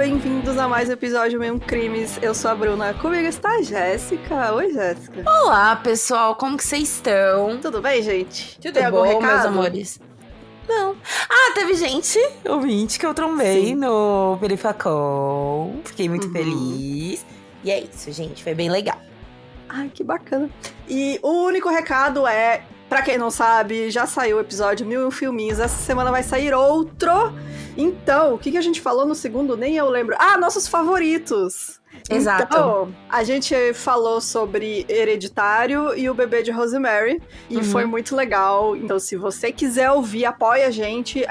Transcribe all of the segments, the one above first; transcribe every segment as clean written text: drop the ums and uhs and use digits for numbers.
bem-vindos a mais um episódio Mesmo Crimes. Eu sou a Bruna, comigo está a Jéssica. Oi, Jéssica. Olá, pessoal, como que vocês estão? Tudo bem, gente? Tudo Tem bom, algum recado? meus amores? Não. Teve gente, ouvinte, que eu trombei Sim. no Perifacol. Fiquei muito feliz. E é isso, gente, foi bem legal. Ai, que bacana. E o único recado é, pra quem não sabe, já saiu o episódio 1001 Filminhos. Essa semana vai sair outro. Então, o que a gente falou no segundo? Nem eu lembro. Nossos favoritos. Exato. Então, a gente falou sobre Hereditário e o Bebê de Rosemary. E foi muito legal. Então, se você quiser ouvir, apoia a gente.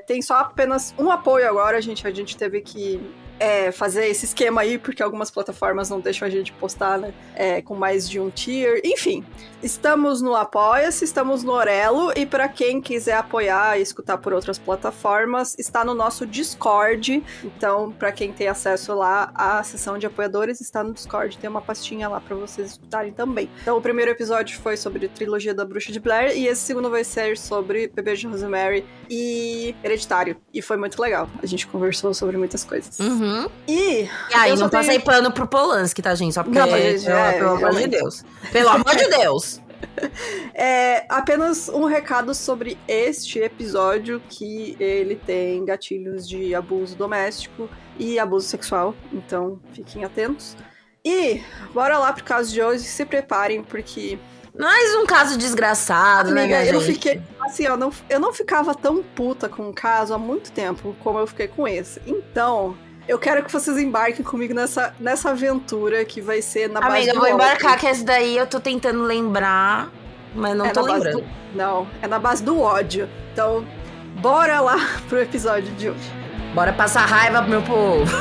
Tem só apenas um apoio agora, gente. A gente teve que fazer esse esquema aí, porque algumas plataformas não deixam a gente postar, né? Com mais de um tier. Enfim, estamos no Apoia-se, estamos no Orelo. E para quem quiser apoiar e escutar por outras plataformas, está no nosso Discord. Então, para quem tem acesso lá, a seção de apoiadores está no Discord. Tem uma pastinha lá para vocês escutarem também. Então, o primeiro episódio foi sobre a trilogia da Bruxa de Blair. E esse segundo vai ser sobre Bebê de Rosemary e Hereditário. E foi muito legal. A gente conversou sobre muitas coisas. E aí, não passei pano pro Polanski, tá, gente? Só porque, não, gente, pelo amor de Deus. Pelo amor de Deus! Apenas um recado sobre este episódio, que ele tem gatilhos de abuso doméstico e abuso sexual, então fiquem atentos. E bora lá pro caso de hoje, se preparem, porque... Mais um caso desgraçado, amiga, né, eu gente? fiquei, assim, eu não ficava tão puta com o caso há muito tempo como eu fiquei com esse. Então... eu quero que vocês embarquem comigo nessa aventura que vai ser na base do ódio. Amiga, eu vou embarcar, que esse daí eu tô tentando lembrar, mas não tô lembrando. Não, é na base do ódio. Então, bora lá pro episódio de hoje. Bora passar raiva pro meu povo.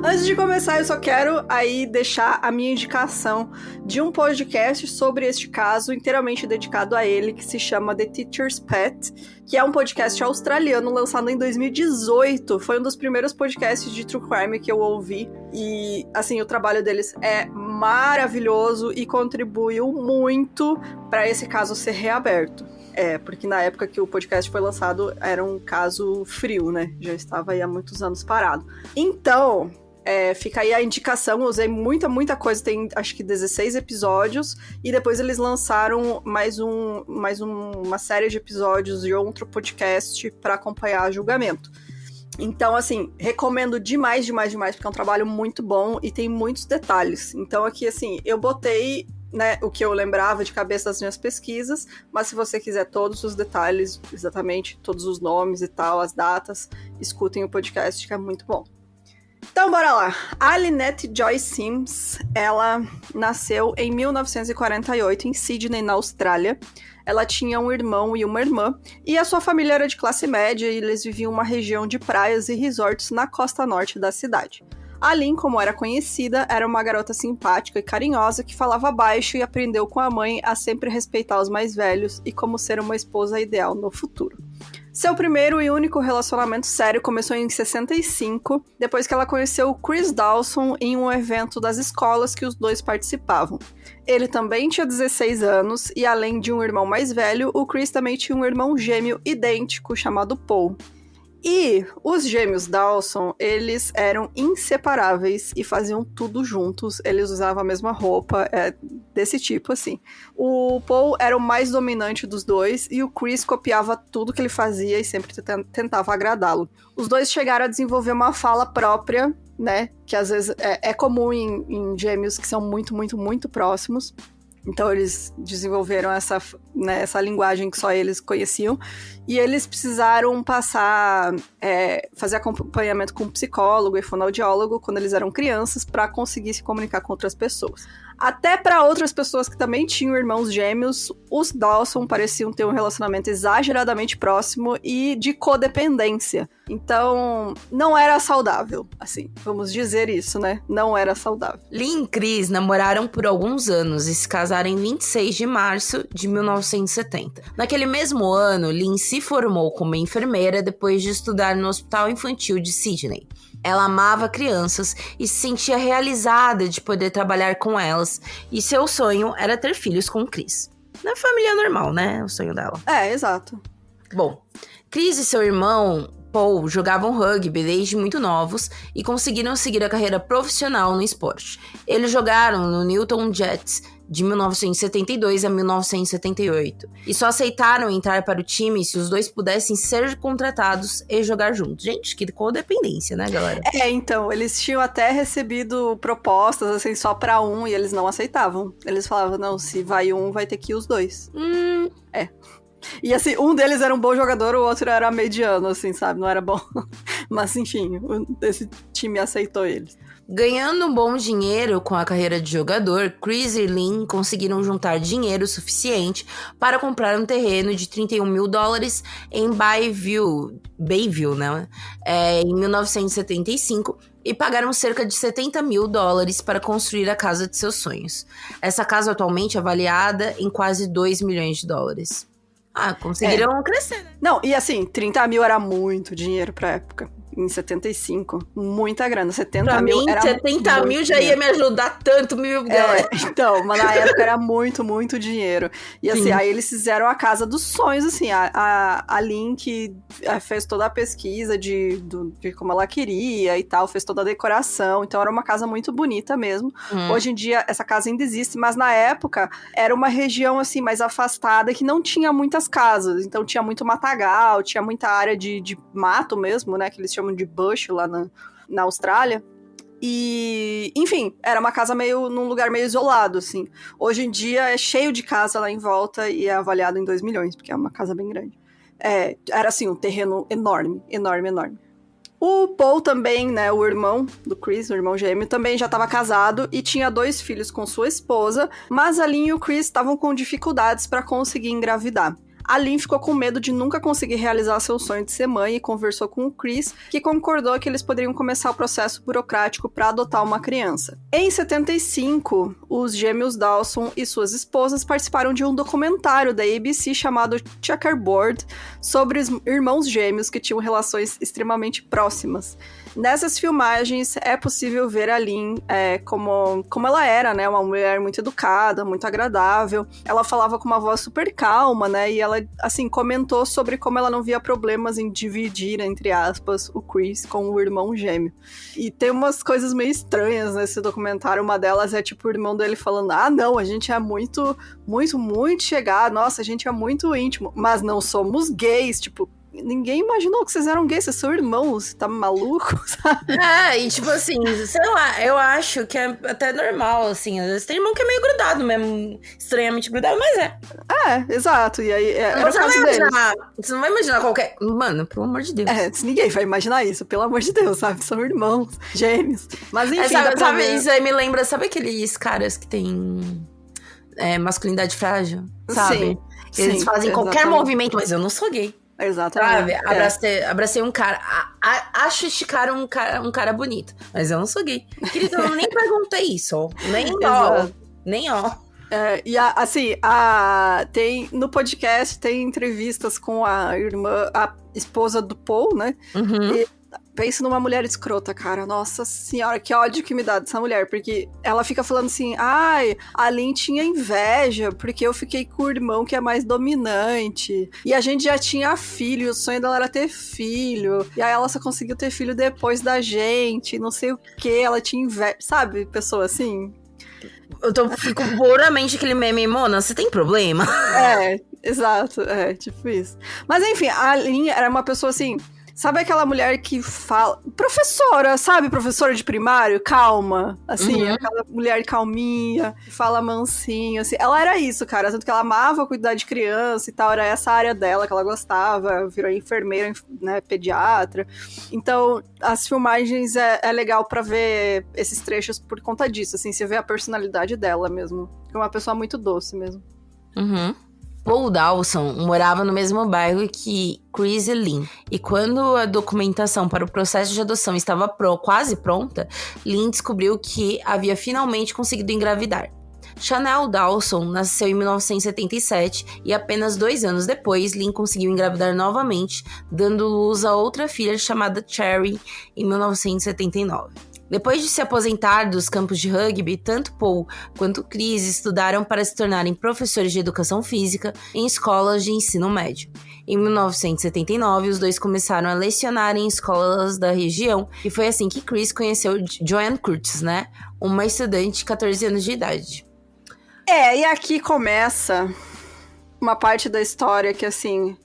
Antes de começar, eu só quero aí deixar a minha indicação de um podcast sobre este caso, inteiramente dedicado a ele, que se chama The Teacher's Pet, que é um podcast australiano lançado em 2018. Foi um dos primeiros podcasts de True Crime que eu ouvi. E, assim, o trabalho deles é maravilhoso e contribuiu muito para esse caso ser reaberto. Porque na época que o podcast foi lançado era um caso frio, né? Já estava aí há muitos anos parado. Então... fica aí a indicação, eu usei muita coisa, tem acho que 16 episódios, e depois eles lançaram mais uma série de episódios de outro podcast para acompanhar o julgamento. Então, assim, recomendo demais, porque é um trabalho muito bom e tem muitos detalhes. Então aqui, assim, eu botei, né, o que eu lembrava de cabeça das minhas pesquisas, mas se você quiser todos os detalhes, exatamente todos os nomes e tal, as datas, escutem o podcast que é muito bom. Então, bora lá. A Lynette Joy Sims, ela nasceu em 1948 em Sydney, na Austrália. Ela tinha um irmão e uma irmã, e a sua família era de classe média e eles viviam em uma região de praias e resorts na costa norte da cidade. A Lynn, como era conhecida, era uma garota simpática e carinhosa que falava baixo e aprendeu com a mãe a sempre respeitar os mais velhos e como ser uma esposa ideal no futuro. Seu primeiro e único relacionamento sério começou em 65, depois que ela conheceu o Chris Dawson em um evento das escolas que os dois participavam. Ele também tinha 16 anos e, além de um irmão mais velho, o Chris também tinha um irmão gêmeo idêntico chamado Paul. E os gêmeos Dawson, eles eram inseparáveis e faziam tudo juntos. Eles usavam a mesma roupa, desse tipo, assim. O Paul era o mais dominante dos dois e o Chris copiava tudo que ele fazia e sempre tentava agradá-lo. Os dois chegaram a desenvolver uma fala própria, né? Que às vezes é comum em gêmeos que são muito próximos. Então eles desenvolveram essa linguagem que só eles conheciam. E eles precisaram fazer acompanhamento com um psicólogo e fonoaudiólogo quando eles eram crianças para conseguir se comunicar com outras pessoas. Até para outras pessoas que também tinham irmãos gêmeos, os Dawson pareciam ter um relacionamento exageradamente próximo e de codependência. Então, não era saudável, assim, vamos dizer isso, né? Não era saudável. Lynn e Chris namoraram por alguns anos e se casaram em 26 de março de 1970. Naquele mesmo ano, Lynn se formou como enfermeira depois de estudar no Hospital Infantil de Sydney. Ela amava crianças e se sentia realizada de poder trabalhar com elas. E seu sonho era ter filhos com Chris. Na família normal, né? O sonho dela. É, exato. Bom, Chris e seu irmão Paul jogavam rugby desde muito novos e conseguiram seguir a carreira profissional no esporte. Eles jogaram no Newton Jets de 1972 a 1978 e só aceitaram entrar para o time se os dois pudessem ser contratados e jogar juntos. Gente, que codependência, né, galera? Então, eles tinham até recebido propostas, assim, só pra um e eles não aceitavam. Eles falavam, não, se vai um, vai ter que ir os dois. E assim, um deles era um bom jogador, o outro era mediano, assim, sabe? Não era bom. Mas enfim, esse time aceitou eles. Ganhando um bom dinheiro com a carreira de jogador, Chris e Lynn conseguiram juntar dinheiro suficiente para comprar um terreno de $31 mil em Bayview, né? Em 1975, e pagaram cerca de $70 mil para construir a casa de seus sonhos. Essa casa atualmente é avaliada em quase $2 milhões. Conseguiram crescer, né? Não, e assim, 30 mil era muito dinheiro pra época. Em 75, muita grana. 70 pra mil mim, era 70 mil já ia me ajudar tanto, galera. Então, mas na época era muito, muito dinheiro. E assim, aí eles fizeram a casa dos sonhos, assim. A Lynn que fez toda a pesquisa de como ela queria e tal, fez toda a decoração. Então era uma casa muito bonita mesmo. Hoje em dia, essa casa ainda existe, mas na época era uma região, assim, mais afastada, que não tinha muitas casas. Então tinha muito matagal, tinha muita área de mato mesmo, né, que eles chamam de bush lá na Austrália. E, enfim, era uma casa num lugar meio isolado, assim. Hoje em dia é cheio de casa lá em volta e é avaliado em 2 milhões, porque é uma casa bem grande. Era assim, um terreno enorme, enorme, enorme. O Paul também, né, o irmão do Chris, o irmão gêmeo, também já estava casado e tinha 2 filhos com sua esposa, mas a Lynn e o Chris estavam com dificuldades para conseguir engravidar. A Lynn ficou com medo de nunca conseguir realizar seu sonho de ser mãe e conversou com o Chris, que concordou que eles poderiam começar o processo burocrático para adotar uma criança. Em 75, os gêmeos Dawson e suas esposas participaram de um documentário da ABC chamado Checkerboard sobre os irmãos gêmeos que tinham relações extremamente próximas. Nessas filmagens é possível ver a Lynn como ela era, né? Uma mulher muito educada, muito agradável. Ela falava com uma voz super calma, né? E ela, assim, comentou sobre como ela não via problemas em dividir, entre aspas, o Chris com o irmão gêmeo. E tem umas coisas meio estranhas nesse documentário. Uma delas é, tipo, o irmão dele falando, não, a gente é muito, muito, muito chegado. Nossa, a gente é muito íntimo. Mas não somos gays, tipo... Ninguém imaginou que vocês eram gays, vocês são irmãos, tá maluco, sabe? E tipo assim, sei lá, eu acho que é até normal, assim, às vezes tem irmão que é meio grudado mesmo, estranhamente grudado, mas é. Exato, e aí era o caso deles. Você não vai imaginar qualquer... Mano, pelo amor de Deus. Ninguém vai imaginar isso, pelo amor de Deus, sabe? São irmãos, gêmeos. Mas enfim, sabe, isso aí me lembra, sabe aqueles caras que tem masculinidade frágil, sabe? Sim, eles fazem qualquer movimento, mas eu não sou gay. Exatamente. Sabe? Abracei um cara. Acho este cara um cara bonito. Mas eu não sou gay. Querido, eu nem perguntei isso. Nem ó. E tem no podcast tem entrevistas com a esposa do Paul, né? E pensa numa mulher escrota, cara. Nossa senhora, que ódio que me dá dessa mulher. Porque ela fica falando assim, a Lynn tinha inveja, porque eu fiquei com o irmão que é mais dominante. E a gente já tinha filho, o sonho dela era ter filho. E aí ela só conseguiu ter filho depois da gente, não sei o que. Ela tinha inveja, sabe? Pessoa assim... Fico puramente aquele meme, Mona, você tem problema? Exato, tipo isso. Mas enfim, a Lynn era uma pessoa assim... Sabe aquela mulher que fala... Professora, sabe? Professora de primário, calma. Assim, aquela mulher calminha, fala mansinho, assim. Ela era isso, cara. Tanto que ela amava cuidar de criança e tal. Era essa área dela que ela gostava. Virou enfermeira, né? Pediatra. Então, as filmagens é legal pra ver esses trechos por conta disso. Assim, você vê a personalidade dela mesmo. É uma pessoa muito doce mesmo. Paul Dawson morava no mesmo bairro que Chris e Lynn. E quando a documentação para o processo de adoção estava quase pronta, Lynn descobriu que havia finalmente conseguido engravidar. Chanel Dawson nasceu em 1977 e apenas 2 anos depois, Lynn conseguiu engravidar novamente, dando luz a outra filha chamada Cherry em 1979. Depois de se aposentar dos campos de rugby, tanto Paul quanto Chris estudaram para se tornarem professores de educação física em escolas de ensino médio. Em 1979, os dois começaram a lecionar em escolas da região, e foi assim que Chris conheceu Joanne Curtis, né? Uma estudante de 14 anos de idade. E aqui começa uma parte da história que, assim,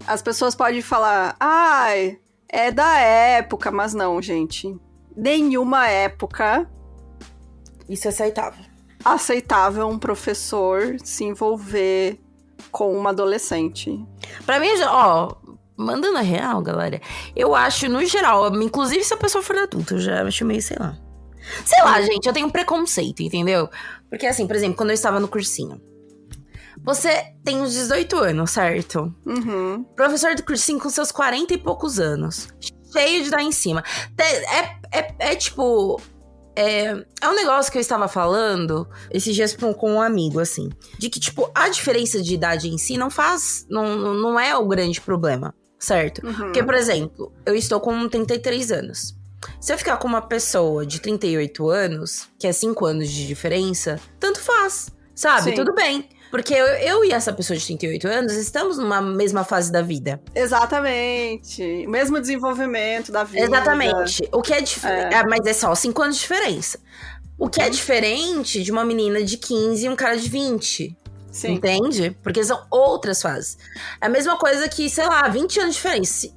as pessoas podem falar, ai, é da época, mas não, gente. Nenhuma época isso é aceitável um professor se envolver com uma adolescente. Pra mim, mandando a real, galera, eu acho, no geral, inclusive se a pessoa for adulta, eu já acho meio, sei lá, gente, eu tenho um preconceito, entendeu? Porque assim, por exemplo, quando eu estava no cursinho, você tem uns 18 anos, certo? Uhum. Professor do cursinho com seus 40 e poucos anos, cheio de dar em cima. Tipo... É um negócio que eu estava falando esses dias com um amigo, assim. De que, tipo, a diferença de idade em si não é o grande problema, certo? Uhum. Porque, por exemplo, eu estou com 33 anos. Se eu ficar com uma pessoa de 38 anos, que é 5 anos de diferença, tanto faz, sabe? Sim. Tudo bem. Porque eu e essa pessoa de 38 anos estamos numa mesma fase da vida. Exatamente. Mesmo desenvolvimento da vida. Exatamente. O que é diferente. Mas é só 5 anos de diferença. O que é diferente de uma menina de 15 e um cara de 20. Sim. Entende? Porque são outras fases. É a mesma coisa que, sei lá, 20 anos de diferença.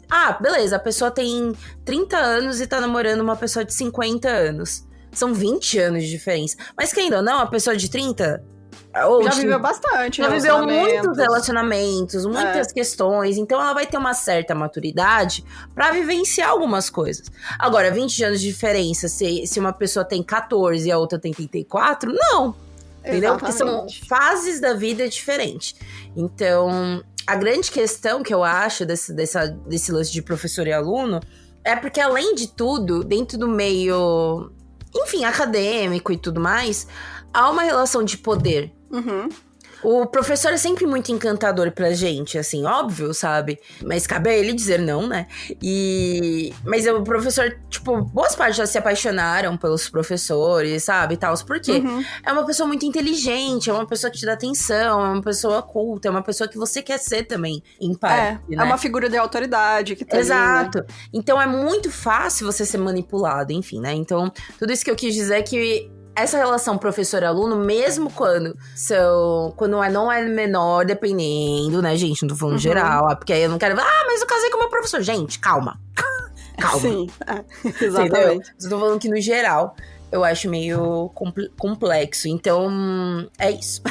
Beleza, a pessoa tem 30 anos e tá namorando uma pessoa de 50 anos. São 20 anos de diferença. Mas que ainda não, a pessoa de 30... já viveu bastante. Já viveu muitos relacionamentos, muitas questões. Então ela vai ter uma certa maturidade pra vivenciar algumas coisas. Agora, 20 anos de diferença, se uma pessoa tem 14 e a outra tem 34, não. Entendeu? Exatamente. Porque são fases da vida diferentes. Então, a grande questão que eu acho desse lance de professor e aluno é porque, além de tudo, dentro do meio, enfim, acadêmico e tudo mais, há uma relação de poder. Uhum. O professor é sempre muito encantador pra gente, assim, óbvio, sabe? Mas cabe a ele dizer não, né? Mas o professor, tipo, boas partes já se apaixonaram pelos professores, sabe? E tal. Por quê? Uhum. É uma pessoa muito inteligente, é uma pessoa que te dá atenção, é uma pessoa culta, é uma pessoa que você quer ser também, em parte, né? É uma figura de autoridade que tá Exato. ali, né? Então é muito fácil você ser manipulado, enfim, né? Então, tudo isso que eu quis dizer é que essa relação professor-aluno, mesmo quando não é menor, dependendo, né, gente? Não tô falando geral, porque aí eu não quero... mas eu casei com meu professor. Gente, calma. Calma. Sim, exatamente. Eu tô falando que, no geral, eu acho meio complexo. Então, é isso.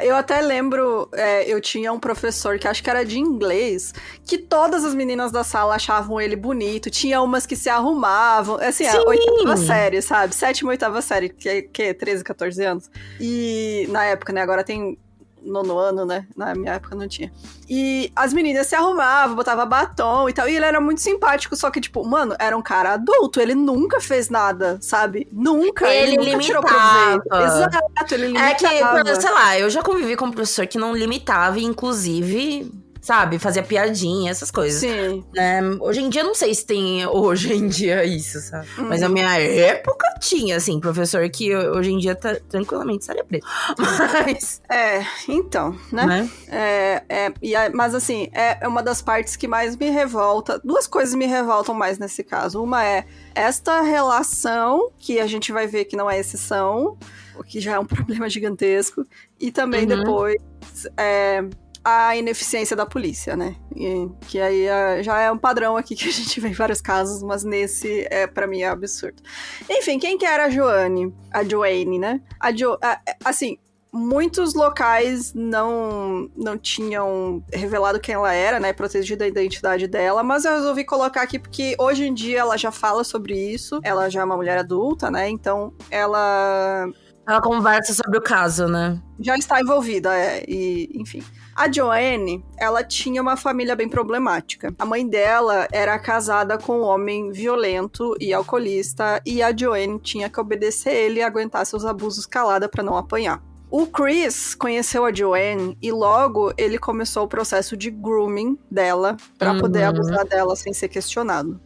Eu até lembro, eu tinha um professor que acho que era de inglês, que todas as meninas da sala achavam ele bonito, tinha umas que se arrumavam, assim, a 8ª série, sabe? 7ª, 8ª série, que é 13, 14 anos. E na época, né, agora tem 9º ano, né? Na minha época não tinha. E as meninas se arrumavam, botavam batom e tal. E ele era muito simpático, só que, tipo, mano, era um cara adulto. Ele nunca fez nada, sabe? Nunca. Ele nunca tirou proveito. Exato, ele limitava. É que, sei lá, eu já convivi com um professor que não limitava, inclusive... sabe? Fazia piadinha, essas coisas. Sim. Né? Hoje em dia, não sei se tem hoje em dia isso, sabe? Mas na minha época tinha, assim, professor que hoje em dia tranquilamente estaria preso. Mas... então, né? Mas assim, é uma das partes que mais me revolta. 2 coisas me revoltam mais nesse caso. Uma é esta relação, que a gente vai ver que não é exceção, o que já é um problema gigantesco. E também depois... a ineficiência da polícia, né? Que aí já é um padrão aqui que a gente vê em vários casos, mas nesse, pra mim, é absurdo. Enfim, quem que era a Joanne? A Joanne, né? Assim, muitos locais não tinham revelado quem ela era, né? Protegido a identidade dela, mas eu resolvi colocar aqui porque hoje em dia ela já fala sobre isso. Ela já é uma mulher adulta, né? Então, ela Ela conversa sobre o caso, né? Já está envolvida, e enfim. A Joanne, ela tinha uma família bem problemática. A mãe dela era casada com um homem violento e alcoolista, e a Joanne tinha que obedecer ele e aguentar seus abusos calada para não apanhar. O Chris conheceu a Joanne e logo ele começou o processo de grooming dela para poder abusar dela sem ser questionado.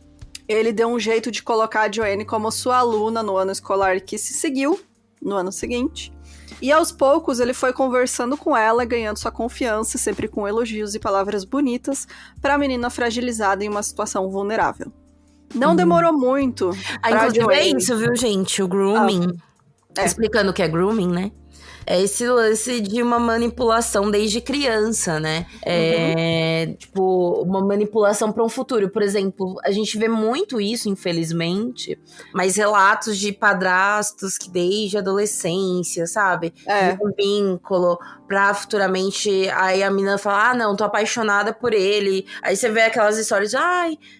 Ele deu um jeito de colocar a Joanne como sua aluna no ano escolar que se seguiu, no ano seguinte. E aos poucos ele foi conversando com ela, ganhando sua confiança, sempre com elogios e palavras bonitas, para a menina fragilizada em uma situação vulnerável. Não demorou muito. Inclusive Joanne. É isso, viu, gente? O grooming. Explicando o que é grooming, né? É esse lance de uma manipulação desde criança, né? Tipo, uma manipulação para um futuro. Por exemplo, a gente vê muito isso, infelizmente, mas relatos de padrastos que desde a adolescência, sabe? Um vínculo pra futuramente, aí a menina fala, não, tô apaixonada por ele. Aí você vê aquelas histórias de,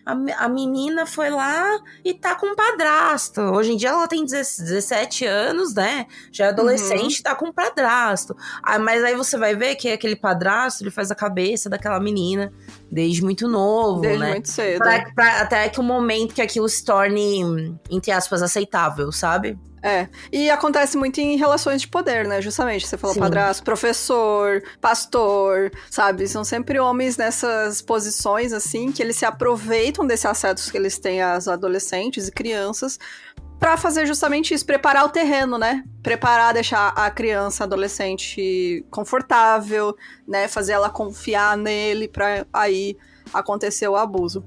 a menina foi lá e tá com um padrasto. Hoje em dia ela tem 17 anos, né? Já é adolescente, tá com um padrasto. Mas aí você vai ver que aquele padrasto, ele faz a cabeça daquela menina desde muito novo, desde né? muito cedo. Até que o momento que aquilo se torne, entre aspas, aceitável, sabe? E acontece muito em relações de poder, né? Justamente, você falou padrasto, professor, pastor, sabe? São sempre homens nessas posições, assim, que eles se aproveitam desse acesso que eles têm às adolescentes e crianças pra fazer justamente isso, preparar o terreno, né? Preparar, deixar a criança, adolescente confortável, né? Fazer ela confiar nele pra aí acontecer o abuso.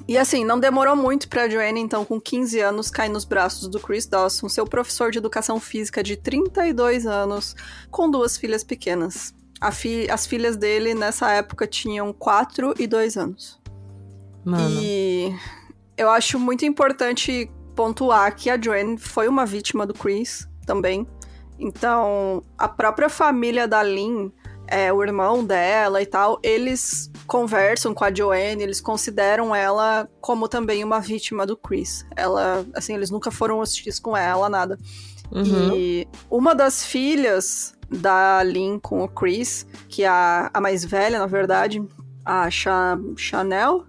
E assim, não demorou muito pra Joanne, então, com 15 anos, cair nos braços do Chris Dawson, seu professor de educação física de 32 anos, com 2 filhas pequenas. As filhas dele, nessa época, tinham 4 e 2 anos. Mano. E eu acho muito importante pontuar que a Joanne foi uma vítima do Chris também. Então, a própria família da Lynn, o irmão dela e tal, eles conversam com a Joanne, eles consideram ela como também uma vítima do Chris. Ela, assim, eles nunca foram hostis com ela, nada. E uma das filhas da Lynn com o Chris, que é a mais velha, na verdade, a Chanel,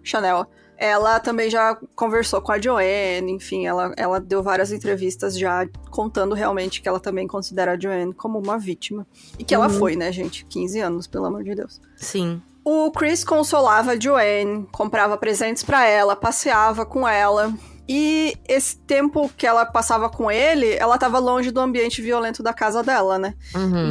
ela também já conversou com a Joanne, enfim, ela deu várias entrevistas já contando realmente que ela também considera a Joanne como uma vítima. E que ela foi, né, gente? 15 anos, pelo amor de Deus. Sim. O Chris consolava a Joanne, comprava presentes pra ela, passeava com ela. E esse tempo que ela passava com ele, ela tava longe do ambiente violento da casa dela, né?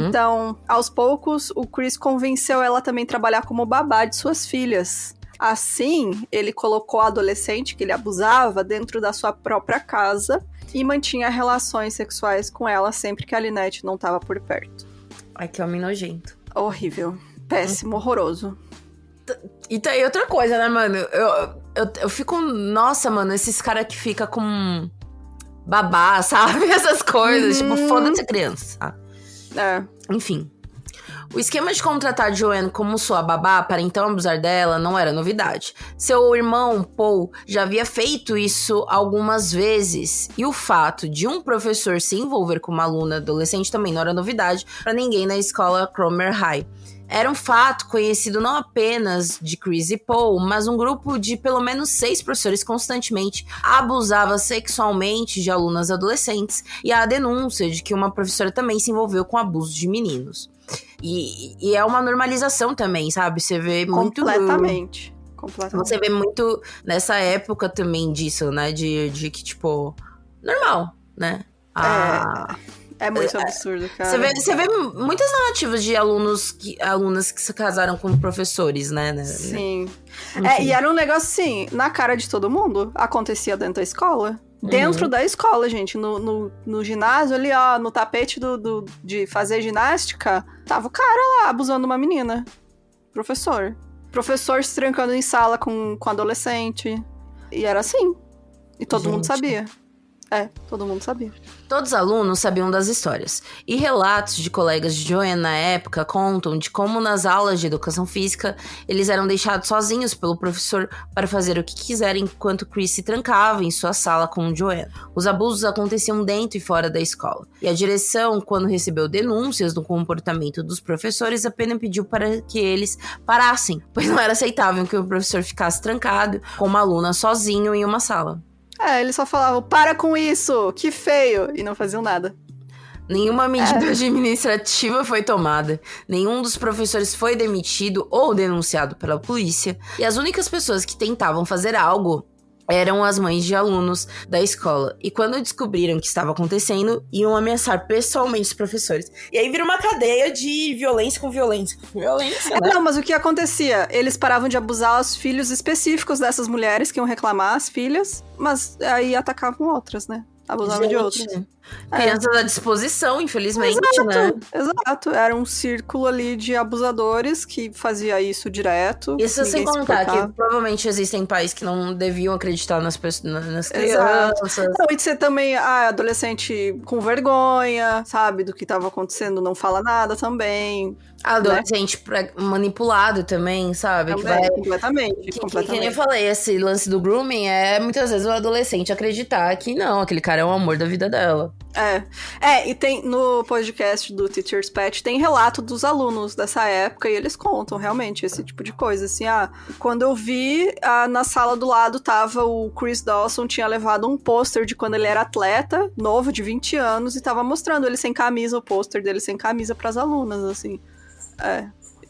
Então, aos poucos, o Chris convenceu ela também a trabalhar como babá de suas filhas. Assim, ele colocou a adolescente que ele abusava dentro da sua própria casa e mantinha relações sexuais com ela sempre que a Lynette não estava por perto. Ai, que homem nojento. Horrível. Péssimo, horroroso. E tá aí outra coisa, né, mano? Eu fico... Nossa, mano, esses caras que ficam com babá, sabe? Essas coisas. Tipo, foda-se a criança, sabe? Enfim. O esquema de contratar Joanne como sua babá para então abusar dela não era novidade. Seu irmão, Paul, já havia feito isso algumas vezes. E o fato de um professor se envolver com uma aluna adolescente também não era novidade para ninguém na escola Cromer High. Era um fato conhecido não apenas de Chris e Paul, mas um grupo de pelo menos 6 professores constantemente abusava sexualmente de alunas adolescentes, e há a denúncia de que uma professora também se envolveu com abuso de meninos. E é uma normalização também, sabe? Você vê muito... Completamente. Você vê muito nessa época também disso, né? De que, tipo, normal, né? É muito absurdo, cara. Você vê muitas narrativas de alunas que se casaram com professores, né? Sim. E era um negócio assim, na cara de todo mundo, acontecia dentro da escola. Dentro da escola, gente, no ginásio ali, ó, no tapete de fazer ginástica, tava o cara lá abusando de uma menina. Professor se trancando em sala com adolescente. E era assim. E todo mundo sabia. Todo mundo sabia. Todos os alunos sabiam das histórias. E relatos de colegas de Joanne na época contam de como nas aulas de educação física eles eram deixados sozinhos pelo professor para fazer o que quiserem enquanto Chris se trancava em sua sala com Joanne. Os abusos aconteciam dentro e fora da escola. E a direção, quando recebeu denúncias do comportamento dos professores, apenas pediu para que eles parassem, pois não era aceitável que o professor ficasse trancado com uma aluna sozinho em uma sala. Eles só falavam, para com isso, que feio, e não faziam nada. Nenhuma medida administrativa foi tomada, nenhum dos professores foi demitido ou denunciado pela polícia, e as únicas pessoas que tentavam fazer algo eram as mães de alunos da escola. E quando descobriram o que estava acontecendo, iam ameaçar pessoalmente os professores. E aí vira uma cadeia de violência com violência. Violência, né? Não, mas o que acontecia? Eles paravam de abusar os filhos específicos dessas mulheres que iam reclamar, as filhas, mas aí atacavam outras, né? Abusavam de outras. Crianças à disposição, infelizmente, né? Exato. Era um círculo ali de abusadores que fazia isso direto. Isso sem contar que provavelmente existem pais que não deviam acreditar nas crianças. Não, e você também, adolescente com vergonha, sabe, do que estava acontecendo, não fala nada também. Adolescente manipulado também, sabe? Também, completamente. Que nem eu falei, esse lance do grooming é muitas vezes o adolescente acreditar que não, aquele cara é o amor da vida dela. E tem no podcast do Teacher's Pet, tem relato dos alunos dessa época e eles contam realmente esse tipo de coisa, assim, quando eu vi, na sala do lado tava o Chris Dawson, tinha levado um pôster de quando ele era atleta, novo, de 20 anos, e tava mostrando ele sem camisa, o pôster dele sem camisa pras alunas, assim.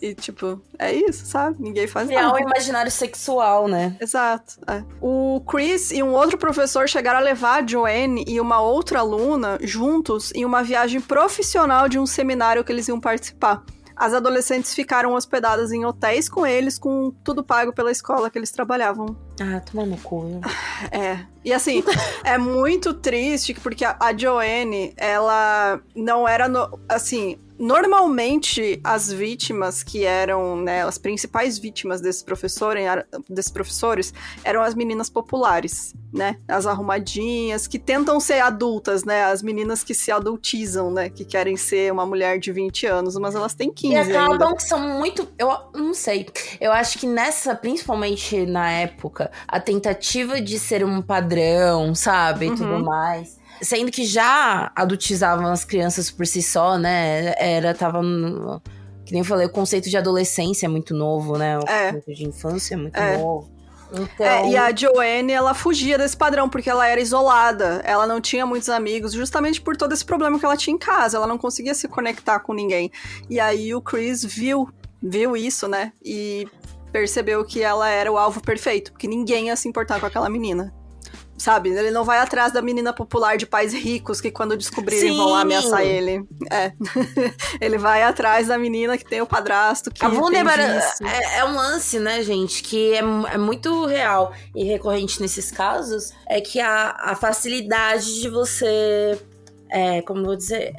E, tipo, é isso, sabe? Ninguém faz nada. É um imaginário sexual, né? Exato. O Chris e um outro professor chegaram a levar a Joanne e uma outra aluna juntos em uma viagem profissional de um seminário que eles iam participar. As adolescentes ficaram hospedadas em hotéis com eles, com tudo pago pela escola que eles trabalhavam. Toma no cu. E assim, é muito triste, porque a Joanne, ela não era, normalmente as vítimas que eram, né, as principais vítimas desses professores eram as meninas populares, né, as arrumadinhas, que tentam ser adultas, né, as meninas que se adultizam, né, que querem ser uma mulher de 20 anos, mas elas têm 15 ainda. E acabam ainda. Que são muito, eu não sei, eu acho que principalmente na época, a tentativa de ser um padrão, sabe, e tudo mais. Sendo que já adultizavam as crianças por si só, né? Que nem eu falei, o conceito de adolescência é muito novo, né? O conceito de infância é muito novo. Então... e a Joanne, ela fugia desse padrão, porque ela era isolada, ela não tinha muitos amigos, justamente por todo esse problema que ela tinha em casa, ela não conseguia se conectar com ninguém. E aí o Chris viu isso, né? E percebeu que ela era o alvo perfeito, porque ninguém ia se importar com aquela menina. Sabe? Ele não vai atrás da menina popular de pais ricos que quando descobrirem vão lá ameaçar ele. Ele vai atrás da menina que tem o padrasto que a vulnerabilidade é um lance, né, gente, que é muito real e recorrente nesses casos, é que a facilidade de você, como vou dizer,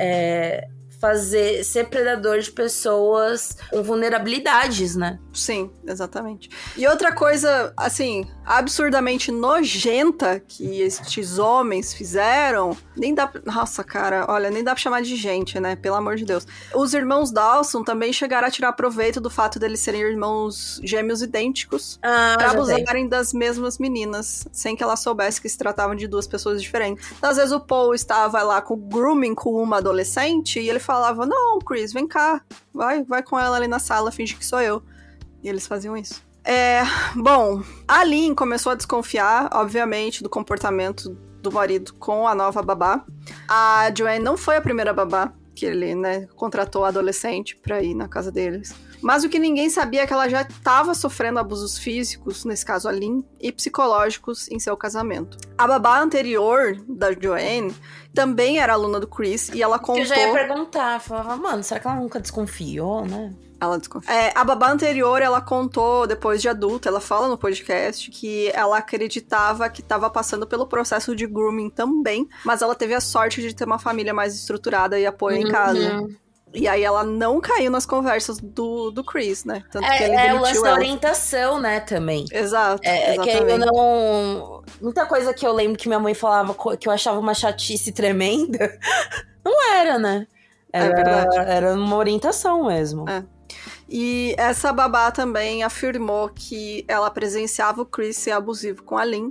ser predador de pessoas com vulnerabilidades, né? Sim, exatamente. E outra coisa, assim, absurdamente nojenta que estes homens fizeram, nem dá... Nossa, cara, olha, nem dá pra chamar de gente, né? Pelo amor de Deus. Os irmãos Dawson também chegaram a tirar proveito do fato deles serem irmãos gêmeos idênticos pra abusarem das mesmas meninas, sem que ela soubesse que se tratavam de duas pessoas diferentes. Então, às vezes o Paul estava lá com grooming com uma adolescente e ele falava, não, Chris, vem cá, vai com ela ali na sala, finge que sou eu. E eles faziam isso. Bom, a Lynn começou a desconfiar, obviamente, do comportamento do marido com a nova babá. A Joanne não foi a primeira babá que ele, né, contratou a adolescente pra ir na casa deles. Mas o que ninguém sabia é que ela já estava sofrendo abusos físicos, nesse caso a Lynn, e psicológicos em seu casamento. A babá anterior da Joanne também era aluna do Chris e ela contou... Eu já ia perguntar, falava, mano, será que ela nunca desconfiou, né? Ela desconfia. A babá anterior, ela contou, depois de adulta, ela fala no podcast que ela acreditava que estava passando pelo processo de grooming também, mas ela teve a sorte de ter uma família mais estruturada e apoio em casa. E aí ela não caiu nas conversas do Chris, né? Tanto que ele É o lance demitiu da ela. orientação, né, também. Exato, Que eu exatamente. não... Muita coisa que eu lembro que minha mãe falava que eu achava uma chatice tremenda, não era, né? É verdade. Era uma orientação mesmo. É. E essa babá também afirmou que ela presenciava o Chris ser abusivo com a Lynn.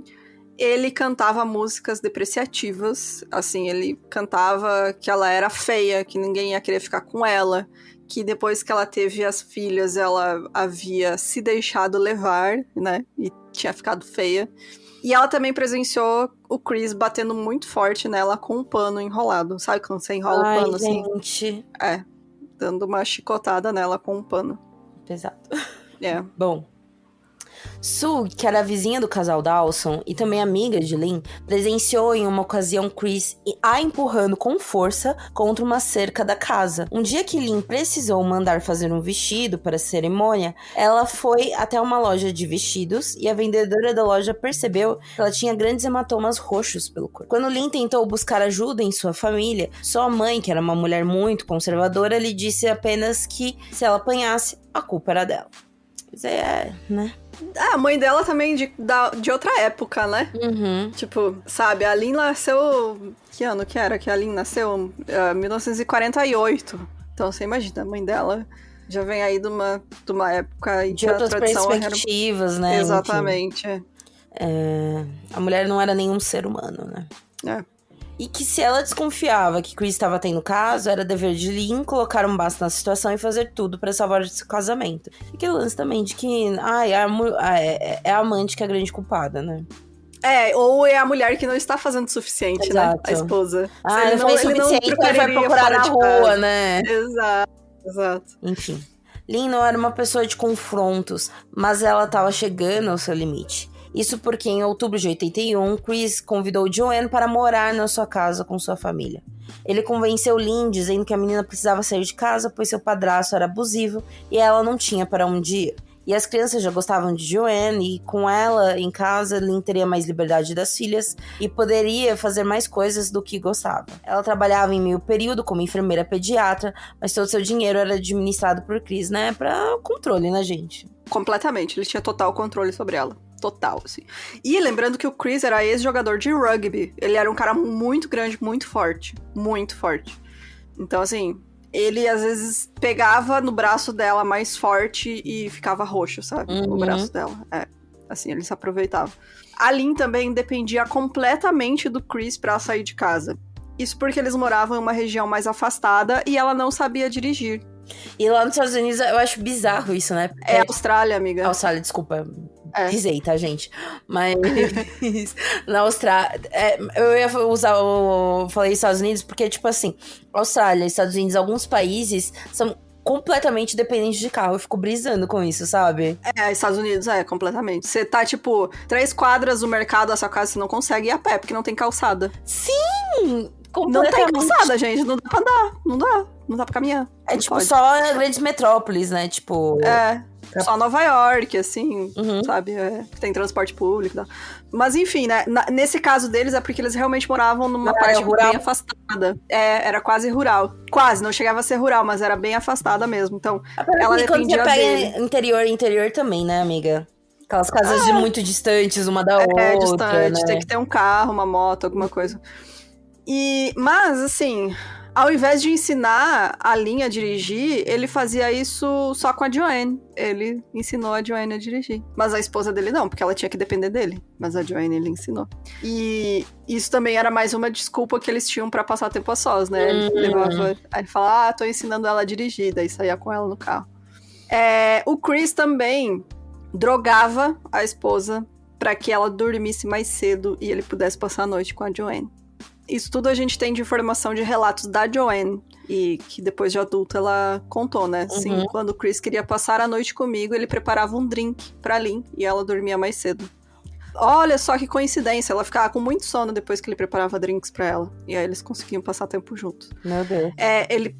Ele cantava músicas depreciativas, assim, ele cantava que ela era feia, que ninguém ia querer ficar com ela, que depois que ela teve as filhas, ela havia se deixado levar, né, e tinha ficado feia. E ela também presenciou o Chris batendo muito forte nela com um pano enrolado, sabe quando você enrola o pano, assim? Gente. Dando uma chicotada nela com um pano. Exato. É. Bom, Sue, que era vizinha do casal Dawson e também amiga de Lynn, presenciou em uma ocasião Chris a empurrando com força contra uma cerca da casa. Um dia que Lynn precisou mandar fazer um vestido para a cerimônia, ela foi até uma loja de vestidos e a vendedora da loja percebeu que ela tinha grandes hematomas roxos pelo corpo. Quando Lynn tentou buscar ajuda em sua família, sua mãe, que era uma mulher muito conservadora, lhe disse apenas que se ela apanhasse, a culpa era dela. Mas né? A mãe dela também de outra época, né? Uhum. Tipo, sabe, a Lynn nasceu... Que ano que era que a Lynn nasceu? 1948. Então, você imagina, a mãe dela já vem aí de uma época... De outras perspectivas, né? Exatamente. A mulher não era nenhum ser humano, né? E que se ela desconfiava que Chris estava tendo caso, era dever de Lynn colocar um basta na situação e fazer tudo para salvar esse casamento. E aquele lance também de que é a amante que é a grande culpada, né? Ou é a mulher que não está fazendo o suficiente, Exato. né? A esposa. Não foi o suficiente, ela vai procurar na rua, né? Exato. Enfim. Lynn não era uma pessoa de confrontos, mas ela estava chegando ao seu limite. Isso porque em outubro de 81, Chris convidou Joanne para morar na sua casa com sua família. Ele convenceu Lynn dizendo que a menina precisava sair de casa, pois seu padrasto era abusivo e ela não tinha para onde ir. E as crianças já gostavam de Joanne, e com ela em casa, Lynn teria mais liberdade das filhas e poderia fazer mais coisas do que gostava. Ela trabalhava em meio período como enfermeira pediatra, mas todo seu dinheiro era administrado por Chris, né? Pra controle, né, gente? Completamente, ele tinha total controle sobre ela. Total, assim. E lembrando que o Chris era ex-jogador de rugby. Ele era um cara muito grande, muito forte. Muito forte. Então, assim, ele às vezes pegava no braço dela mais forte e ficava roxo, sabe? O braço dela. Assim, ele se aproveitava. A Lynn também dependia completamente do Chris pra sair de casa. Isso porque eles moravam em uma região mais afastada e ela não sabia dirigir. E lá nos Estados Unidos eu acho bizarro isso, né? É Austrália, amiga. Austrália, desculpa. Pisei, tá, gente? Mas na Austrália... eu ia falei Estados Unidos porque, tipo assim, Austrália, Estados Unidos, alguns países são completamente dependentes de carro. Eu fico brisando com isso, sabe? Estados Unidos completamente. Você tá, tipo, 3 quadras do mercado da sua casa, você não consegue ir a pé, porque não tem calçada. Sim! Não tem calçada, gente. Não dá pra andar. Não dá pra caminhar. Tipo, pode. Só grandes metrópoles, né? Tipo... Só Nova York, assim, sabe? Tem transporte público e tal. Mas, enfim, né? Nesse caso deles é porque eles realmente moravam numa parte bem afastada. Era quase rural. Quase, não chegava a ser rural, mas era bem afastada mesmo. Então, ela dependia dele. Interior também, né, amiga? Aquelas casas muito distantes uma da outra, distante. Né? Tem que ter um carro, uma moto, alguma coisa. Mas, assim... Ao invés de ensinar a Lynn a dirigir, ele fazia isso só com a Joanne. Ele ensinou a Joanne a dirigir. Mas a esposa dele não, porque ela tinha que depender dele. Mas a Joanne ele ensinou. E isso também era mais uma desculpa que eles tinham pra passar tempo a sós, né? Ele levava... Aí ele falava, tô ensinando ela a dirigir. Daí saía com ela no carro. O Chris também drogava a esposa pra que ela dormisse mais cedo e ele pudesse passar a noite com a Joanne. Isso tudo a gente tem de informação de relatos da Joanne. E que depois de adulta ela contou, né? Sim, quando o Chris queria passar a noite comigo, ele preparava um drink pra Lynn e ela dormia mais cedo. Olha só que coincidência, ela ficava com muito sono depois que ele preparava drinks pra ela. E aí eles conseguiam passar tempo juntos. Meu Deus.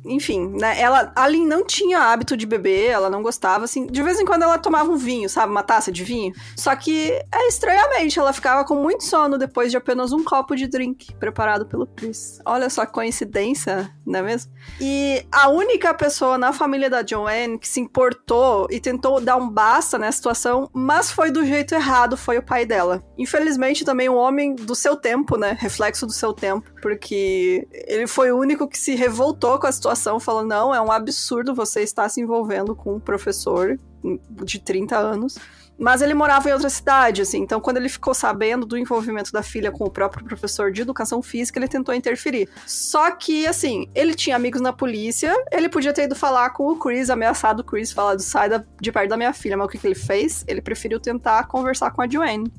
Enfim, né? A Lynn não tinha hábito de beber, ela não gostava, assim. De vez em quando ela tomava um vinho, sabe? Uma taça de vinho. Só que, estranhamente, ela ficava com muito sono depois de apenas um copo de drink preparado pelo Chris. Olha só que coincidência, não é mesmo? E a única pessoa na família da Joanne que se importou e tentou dar um basta nessa situação, mas foi do jeito errado, foi o pai dela. Infelizmente, também um homem do seu tempo, né? Reflexo do seu tempo, porque ele foi o único que se revoltou com a situação, falou, não, é um absurdo você estar se envolvendo com um professor de 30 anos. Mas ele morava em outra cidade, assim, então quando ele ficou sabendo do envolvimento da filha com o próprio professor de educação física, ele tentou interferir. Só que, assim, ele tinha amigos na polícia, ele podia ter ido falar com o Chris, ameaçado o Chris, falado, sai de perto da minha filha, mas o que ele fez? Ele preferiu tentar conversar com a Joanne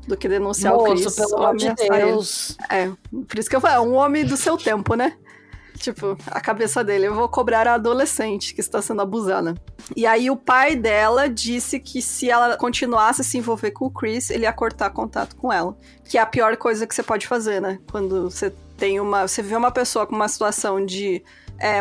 do que denunciar o Chris. Pelo amor de Deus. Por isso que eu falei, um homem do seu tempo, né? Tipo, a cabeça dele, eu vou cobrar a adolescente que está sendo abusada. E aí o pai dela disse que se ela continuasse a se envolver com o Chris, ele ia cortar contato com ela. Que é a pior coisa que você pode fazer, né? Quando você você vê uma pessoa com uma situação de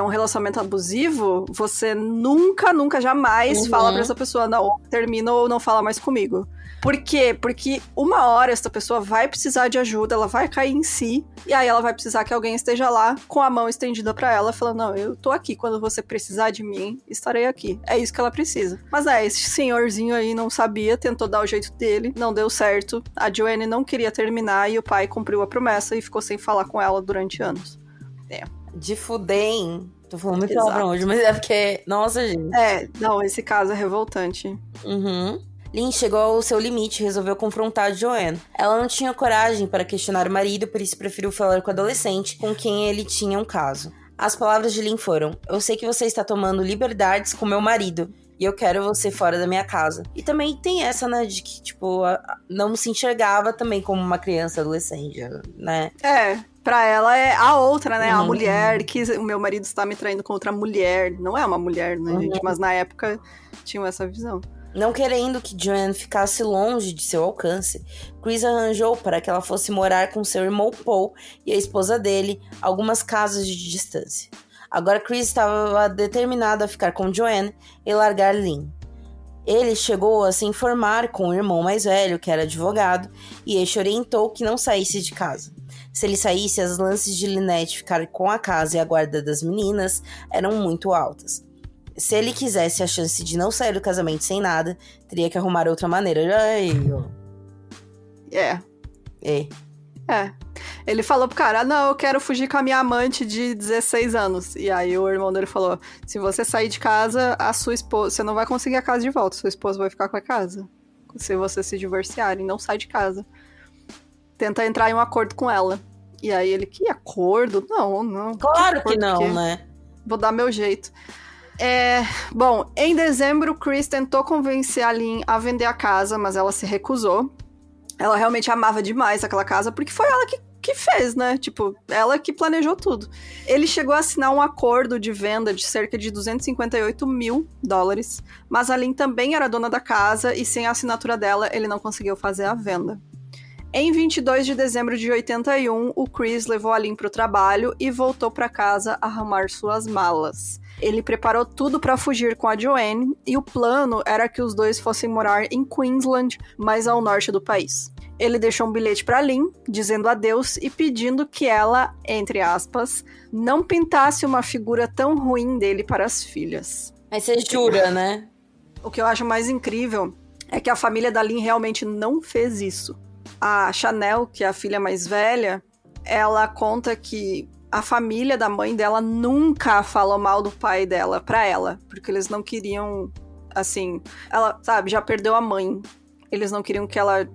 um relacionamento abusivo, você nunca, jamais fala pra essa pessoa, não, termina ou não fala mais comigo. Por quê? Porque uma hora essa pessoa vai precisar de ajuda, ela vai cair em si, e aí ela vai precisar que alguém esteja lá com a mão estendida pra ela, falando, não, eu tô aqui, quando você precisar de mim, estarei aqui. É isso que ela precisa. Mas esse senhorzinho aí não sabia, tentou dar o jeito dele, não deu certo, a Joanne não queria terminar, e o pai cumpriu a promessa e ficou sem falar com ela durante anos. De fuder, hein? Tô falando muito palavrão hoje, mas é porque... Nossa, gente. Não, esse caso é revoltante. Lynn chegou ao seu limite e resolveu confrontar Joanne. Ela não tinha coragem para questionar o marido, por isso preferiu falar com o adolescente, com quem ele tinha um caso. As palavras de Lynn foram: eu sei que você está tomando liberdades com meu marido, e eu quero você fora da minha casa. E também tem essa, né, de que, tipo, não se enxergava também como uma criança adolescente, né? Pra ela é a outra, né? A mulher, que o meu marido está me traindo com outra mulher. Não é uma mulher, né, gente? Mas na época tinha essa visão. Não querendo que Joanne ficasse longe de seu alcance, Chris arranjou para que ela fosse morar com seu irmão Paul e a esposa dele, algumas casas de distância. Agora Chris estava determinado a ficar com Joanne e largar Lynn. Ele chegou a se informar com o irmão mais velho, que era advogado, e este orientou que não saísse de casa. Se ele saísse, as chances de Lynette ficar com a casa e a guarda das meninas eram muito altas. Se ele quisesse a chance de não sair do casamento sem nada, teria que arrumar outra maneira. Ele falou pro cara, não, eu quero fugir com a minha amante de 16 anos. E aí o irmão dele falou, se você sair de casa, a sua esposa, você não vai conseguir a casa de volta, sua esposa vai ficar com a casa. Se você se divorciarem, não sai de casa. Tenta entrar em um acordo com ela. E aí ele, que acordo? Não. Claro que não, né? Vou dar meu jeito. Bom, em dezembro, Chris tentou convencer a Lynn a vender a casa, mas ela se recusou. Ela realmente amava demais aquela casa, porque foi ela que fez, né? Tipo, ela que planejou tudo. Ele chegou a assinar um acordo de venda de cerca de $258 mil, mas a Lynn também era dona da casa e sem a assinatura dela, ele não conseguiu fazer a venda. Em 22 de dezembro de 81, o Chris levou a Lynn para o trabalho e voltou para casa a arrumar suas malas. Ele preparou tudo para fugir com a Joanne e o plano era que os dois fossem morar em Queensland, mais ao norte do país. Ele deixou um bilhete para Lynn, dizendo adeus e pedindo que ela, entre aspas, não pintasse uma figura tão ruim dele para as filhas. Mas você jura, né? O que eu acho mais incrível é que a família da Lynn realmente não fez isso. A Chanel, que é a filha mais velha, ela conta que a família da mãe dela nunca falou mal do pai dela pra ela, porque eles não queriam, assim, ela, sabe, já perdeu a mãe. Eles não queriam que ela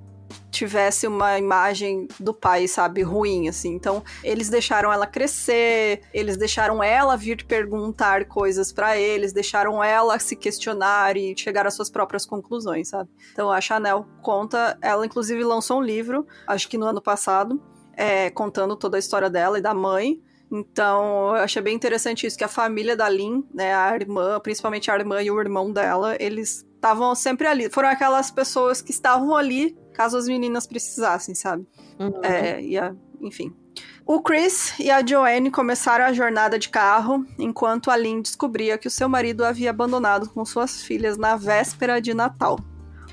tivesse uma imagem do pai, sabe, ruim, assim. Então, eles deixaram ela crescer, eles deixaram ela vir perguntar coisas pra eles, deixaram ela se questionar e chegar às suas próprias conclusões, sabe? Então, a Chanel conta, ela inclusive lançou um livro, acho que no ano passado, contando toda a história dela e da mãe. Então, eu achei bem interessante isso, que a família da Lynn, né, a irmã, principalmente a irmã e o irmão dela, eles estavam sempre ali. Foram aquelas pessoas que estavam ali caso as meninas precisassem, sabe? Enfim. O Chris e a Joanne começaram a jornada de carro, enquanto a Lynn descobria que o seu marido havia abandonado com suas filhas na véspera de Natal.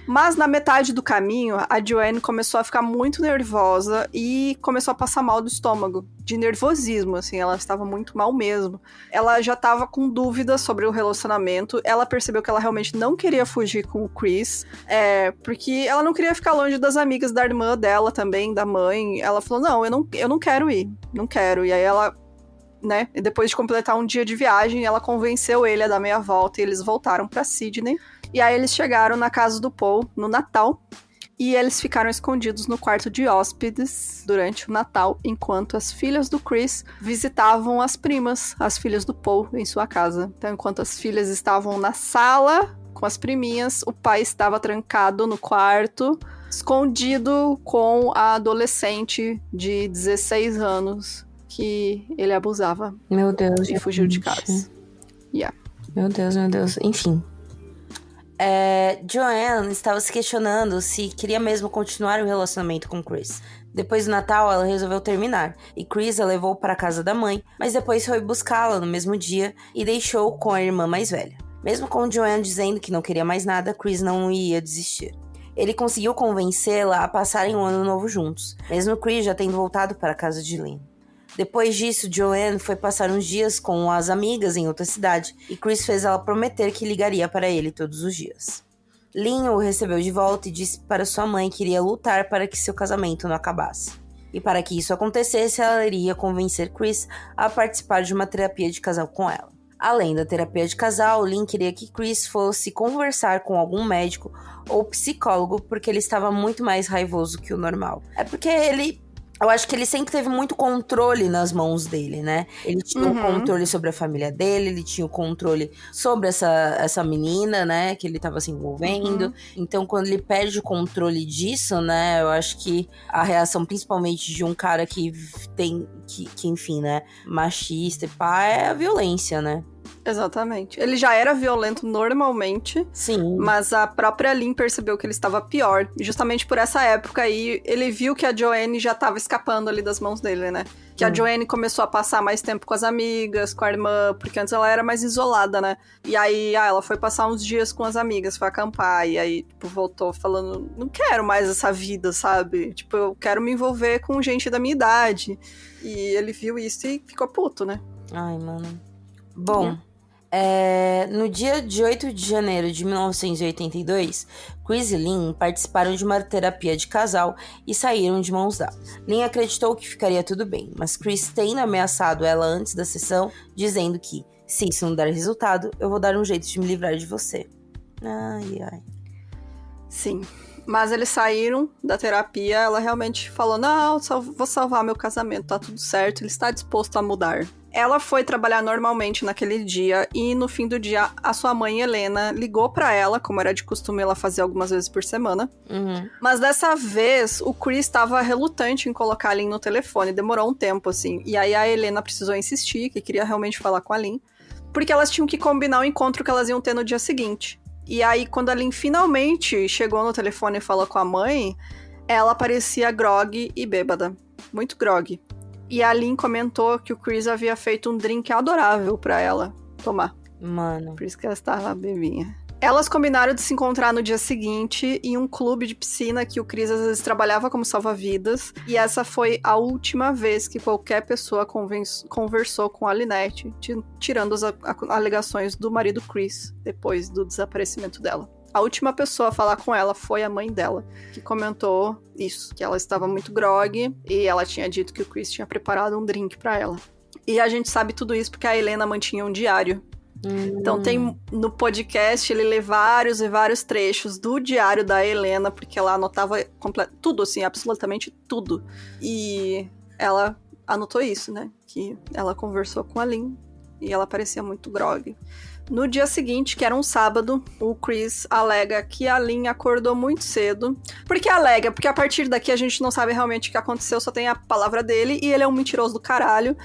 Mas na metade do caminho, a Joanne começou a ficar muito nervosa e começou a passar mal do estômago, de nervosismo, assim, ela estava muito mal mesmo. Ela já estava com dúvidas sobre o relacionamento, ela percebeu que ela realmente não queria fugir com o Chris, porque ela não queria ficar longe das amigas da irmã dela também, da mãe. Ela falou, não, eu não quero ir, não quero. E aí ela, né, depois de completar um dia de viagem, ela convenceu ele a dar meia volta e eles voltaram para Sydney. E aí eles chegaram na casa do Paul no Natal e eles ficaram escondidos no quarto de hóspedes durante o Natal, enquanto as filhas do Chris visitavam as primas, as filhas do Paul, em sua casa. Então, enquanto as filhas estavam na sala com as priminhas, o pai estava trancado no quarto, escondido com a adolescente de 16 anos que ele abusava. Meu Deus, e fugiu de casa. Meu Deus. Enfim. Joanne estava se questionando se queria mesmo continuar o relacionamento com Chris. Depois do Natal, ela resolveu terminar, e Chris a levou para a casa da mãe, mas depois foi buscá-la no mesmo dia e deixou com a irmã mais velha. Mesmo com Joanne dizendo que não queria mais nada, Chris não ia desistir. Ele conseguiu convencê-la a passarem um ano novo juntos, mesmo Chris já tendo voltado para a casa de Lynn. Depois disso, Joanne foi passar uns dias com as amigas em outra cidade e Chris fez ela prometer que ligaria para ele todos os dias. Lynn o recebeu de volta e disse para sua mãe que iria lutar para que seu casamento não acabasse. E para que isso acontecesse, ela iria convencer Chris a participar de uma terapia de casal com ela. Além da terapia de casal, Lynn queria que Chris fosse conversar com algum médico ou psicólogo porque ele estava muito mais raivoso que o normal. Eu acho que ele sempre teve muito controle nas mãos dele, né? Ele tinha o controle sobre a família dele, ele tinha o controle sobre essa menina, né? Que ele tava se envolvendo. Então, quando ele perde o controle disso, né? Eu acho que a reação, principalmente de um cara que tem, que enfim, né? Machista e pá, é a violência, né? Exatamente. Ele já era violento normalmente. Sim. Mas a própria Lynn percebeu que ele estava pior. E justamente por essa época aí, ele viu que a Joanne já estava escapando ali das mãos dele, né? Que a Joanne começou a passar mais tempo com as amigas, com a irmã, porque antes ela era mais isolada, né? E aí, ela foi passar uns dias com as amigas, foi acampar, e aí, tipo, voltou falando, não quero mais essa vida, sabe? Tipo, eu quero me envolver com gente da minha idade. E ele viu isso e ficou puto, né? Ai, mano. Bom... no dia de 8 de janeiro de 1982, Chris e Lynn participaram de uma terapia de casal e saíram de mãos dadas. Lynn acreditou que ficaria tudo bem, mas Chris tendo ameaçado ela antes da sessão, dizendo que, se isso não der resultado, eu vou dar um jeito de me livrar de você. Ai. Sim, mas eles saíram da terapia, ela realmente falou, não, vou salvar meu casamento, tá tudo certo, ele está disposto a mudar. Ela foi trabalhar normalmente naquele dia e no fim do dia a sua mãe, Helena, ligou pra ela, como era de costume ela fazia algumas vezes por semana. Mas dessa vez o Chris estava relutante em colocar a Lynn no telefone, demorou um tempo assim. E aí a Helena precisou insistir, que queria realmente falar com a Lynn, porque elas tinham que combinar o encontro que elas iam ter no dia seguinte. E aí quando a Lynn finalmente chegou no telefone e falou com a mãe, ela parecia grogue e bêbada, muito grogue. E a Lynn comentou que o Chris havia feito um drink adorável pra ela tomar. Mano. Por isso que ela estava bebinha. Elas combinaram de se encontrar no dia seguinte em um clube de piscina que o Chris às vezes trabalhava como salva-vidas. E essa foi a última vez que qualquer pessoa conversou com a Lynette, tirando as alegações do marido Chris, depois do desaparecimento dela. A última pessoa a falar com ela foi a mãe dela, que comentou isso, que ela estava muito grogue e ela tinha dito que o Chris tinha preparado um drink pra ela. E a gente sabe tudo isso porque a Helena mantinha um diário. Então tem no podcast, ele lê vários e vários trechos do diário da Helena, porque ela anotava tudo, assim, absolutamente tudo. E ela anotou isso, né? Que ela conversou com a Lynn e ela parecia muito grogue. No dia seguinte, que era um sábado, o Chris alega que a Lynn acordou muito cedo. Por que alega? Porque a partir daqui a gente não sabe realmente o que aconteceu, só tem a palavra dele e ele é um mentiroso do caralho.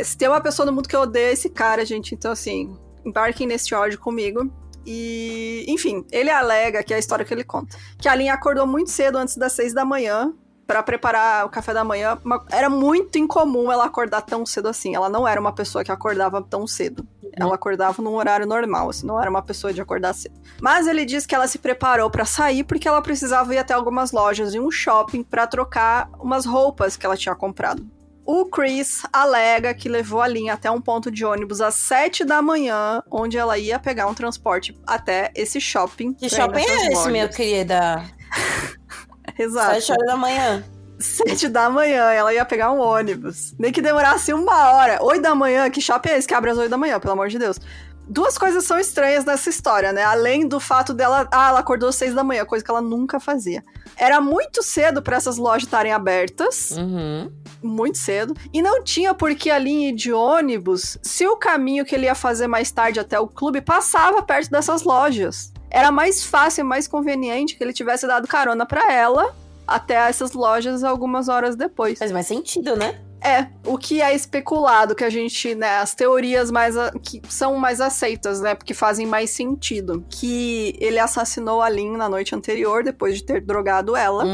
Se tem uma pessoa no mundo que odeia esse cara, gente, então assim, embarquem nesse ódio comigo. E, enfim, ele alega, que é a história que ele conta, que a Lynn acordou muito cedo, antes das 6 da manhã, pra preparar o café da manhã. Era muito incomum ela acordar tão cedo assim. Ela não era uma pessoa que acordava tão cedo. Ela acordava num horário normal, assim, não era uma pessoa de acordar cedo. Mas ele diz que ela se preparou pra sair porque ela precisava ir até algumas lojas e um shopping pra trocar umas roupas que ela tinha comprado. O Chris alega que levou a Lynn até um ponto de ônibus às 7 da manhã, onde ela ia pegar um transporte até esse shopping. Que shopping é esse, minha querida? Exato. 7 horas da manhã. 7 da manhã, ela ia pegar um ônibus. Nem que demorasse 1 hora. 8 da manhã, que shopping é esse que abre às 8 da manhã, pelo amor de Deus? Duas coisas são estranhas nessa história, né? Além do fato dela... ela acordou às 6 da manhã, coisa que ela nunca fazia. Era muito cedo pra essas lojas estarem abertas. Muito cedo. E não tinha por que a Lynn ir de ônibus se o caminho que ele ia fazer mais tarde até o clube passava perto dessas lojas. Era mais fácil e mais conveniente que ele tivesse dado carona pra ela até essas lojas algumas horas depois. Faz mais sentido, né? O que é especulado, que a gente, né, as teorias que são mais aceitas, né, porque fazem mais sentido. Que ele assassinou a Lynn na noite anterior, depois de ter drogado ela.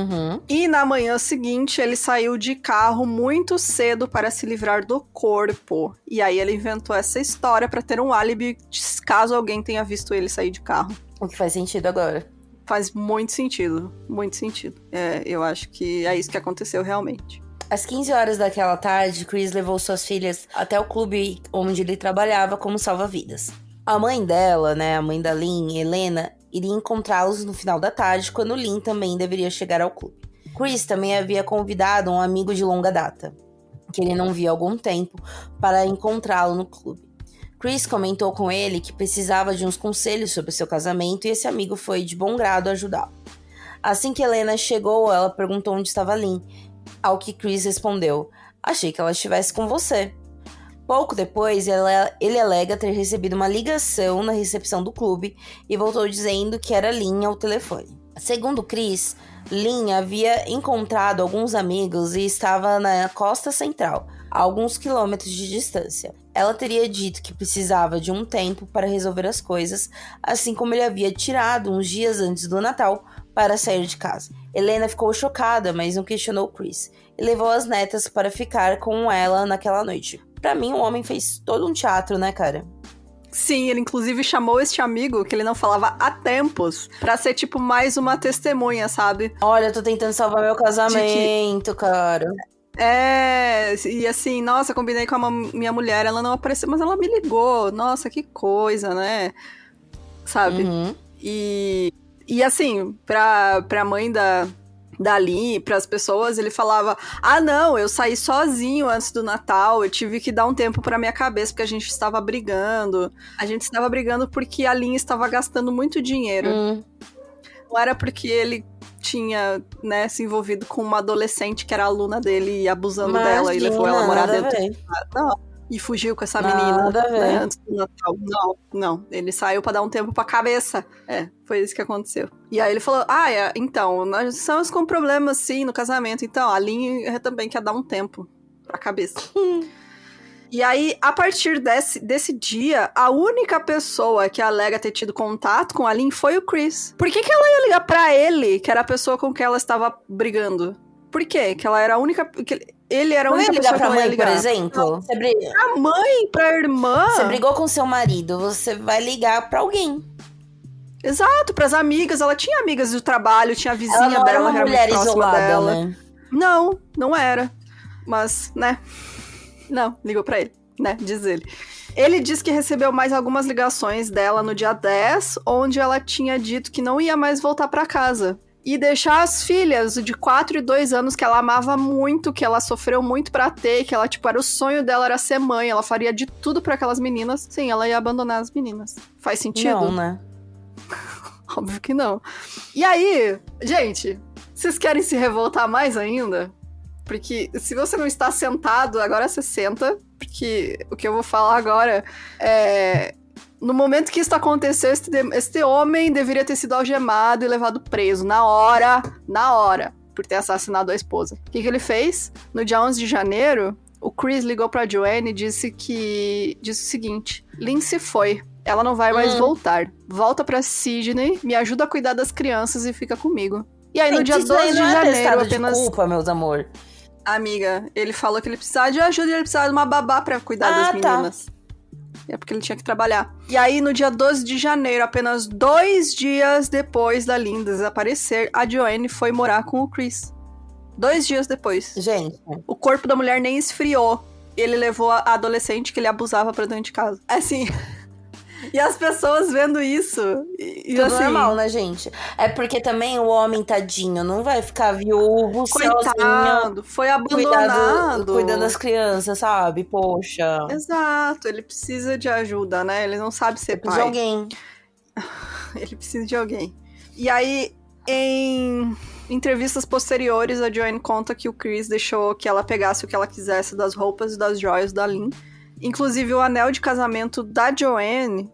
E na manhã seguinte, ele saiu de carro muito cedo para se livrar do corpo. E aí ele inventou essa história para ter um álibi, caso alguém tenha visto ele sair de carro. O que faz sentido agora. Faz muito sentido, muito sentido. Eu acho que é isso que aconteceu realmente. Às 15 horas daquela tarde, Chris levou suas filhas até o clube onde ele trabalhava como salva-vidas. A mãe dela, né, a mãe da Lynn, Helena, iria encontrá-los no final da tarde, quando Lynn também deveria chegar ao clube. Chris também havia convidado um amigo de longa data, que ele não via há algum tempo, para encontrá-lo no clube. Chris comentou com ele que precisava de uns conselhos sobre seu casamento e esse amigo foi de bom grado ajudá-lo. Assim que Helena chegou, ela perguntou onde estava Lynn, ao que Chris respondeu: achei que ela estivesse com você. Pouco depois, ele alega ter recebido uma ligação na recepção do clube e voltou dizendo que era Lynn ao telefone. Segundo Chris, Lynn havia encontrado alguns amigos e estava na costa central, a alguns quilômetros de distância. Ela teria dito que precisava de um tempo para resolver as coisas, assim como ele havia tirado uns dias antes do Natal para sair de casa. Helena ficou chocada, mas não questionou Chris, e levou as netas para ficar com ela naquela noite. Pra mim, o homem fez todo um teatro, né, cara? Sim, ele inclusive chamou este amigo, que ele não falava há tempos, pra ser, tipo, mais uma testemunha, sabe? Olha, eu tô tentando salvar meu casamento, cara. E assim, nossa, combinei com a minha mulher, ela não apareceu, mas ela me ligou. Nossa, que coisa, né? Sabe? E assim, pra mãe da Lynn, pras pessoas, ele falava: ah, não, eu saí sozinho antes do Natal, eu tive que dar um tempo pra minha cabeça, porque a gente estava brigando. A gente estava brigando porque a Lynn estava gastando muito dinheiro. Não era porque ele tinha, né, se envolvido com uma adolescente que era aluna dele e abusando dela e levou ela a morar dentro. Não. E fugiu com essa menina, né, antes do Natal. Não. Ele saiu pra dar um tempo pra cabeça. Foi isso que aconteceu. E aí ele falou: então, nós estamos com problemas, sim, no casamento. Então, a Lynn também quer dar um tempo pra cabeça. E aí, a partir desse dia, a única pessoa que alega ter tido contato com a Lynn foi o Chris. Por que ela ia ligar pra ele, que era a pessoa com quem ela estava brigando? Por quê? Que ela era a única... Ele era a única pessoa que ela ia ligar. Por exemplo? Pra mãe, pra irmã. Você brigou com seu marido, você vai ligar pra alguém. Exato, pras amigas. Ela tinha amigas do trabalho, tinha a vizinha ela não dela, era uma que era mulher muito próxima isolada, dela. Né? Não era. Mas, né? Não, ligou pra ele, né? Diz ele. Ele diz que recebeu mais algumas ligações dela no dia 10, onde ela tinha dito que não ia mais voltar pra casa. E deixar as filhas de 4 e 2 anos, que ela amava muito, que ela sofreu muito pra ter, que ela, tipo, era o sonho dela era ser mãe, ela faria de tudo pra aquelas meninas. Sim, ela ia abandonar as meninas. Faz sentido? Não, né? Óbvio que não. E aí, gente, vocês querem se revoltar mais ainda? Porque se você não está sentado, agora você senta, porque o que eu vou falar agora é... No momento que isso aconteceu, este homem deveria ter sido algemado e levado preso na hora, por ter assassinado a esposa. O que ele fez? No dia 11 de janeiro, o Chris ligou pra Joanne e disse o seguinte: Lynn se foi. ela não vai mais voltar. Volta pra Sydney, me ajuda a cuidar das crianças e fica comigo. E aí, no dia 12 de janeiro, apenas... Desculpa, meus amor. Amiga, ele falou que ele precisava de ajuda e ele precisava de uma babá pra cuidar das meninas. Tá. É porque ele tinha que trabalhar. E aí, no dia 12 de janeiro, apenas 2 dias depois da Lynn desaparecer, a Joanne foi morar com o Chris. 2 dias depois. Gente. O corpo da mulher nem esfriou. Ele levou a adolescente que ele abusava pra dentro de casa. Assim... E as pessoas vendo isso. Tudo assim, normal, né, gente? É porque também o homem, tadinho, não vai ficar viúvo, coitado, sozinho, foi abandonado. Cuidando das crianças, sabe? Poxa. Exato, ele precisa de ajuda, né? Ele não sabe ser pai. De alguém. Ele precisa de alguém. E aí, em entrevistas posteriores, a Joanne conta que o Chris deixou que ela pegasse o que ela quisesse das roupas e das joias da Lynn. Inclusive, o anel de casamento da Joanne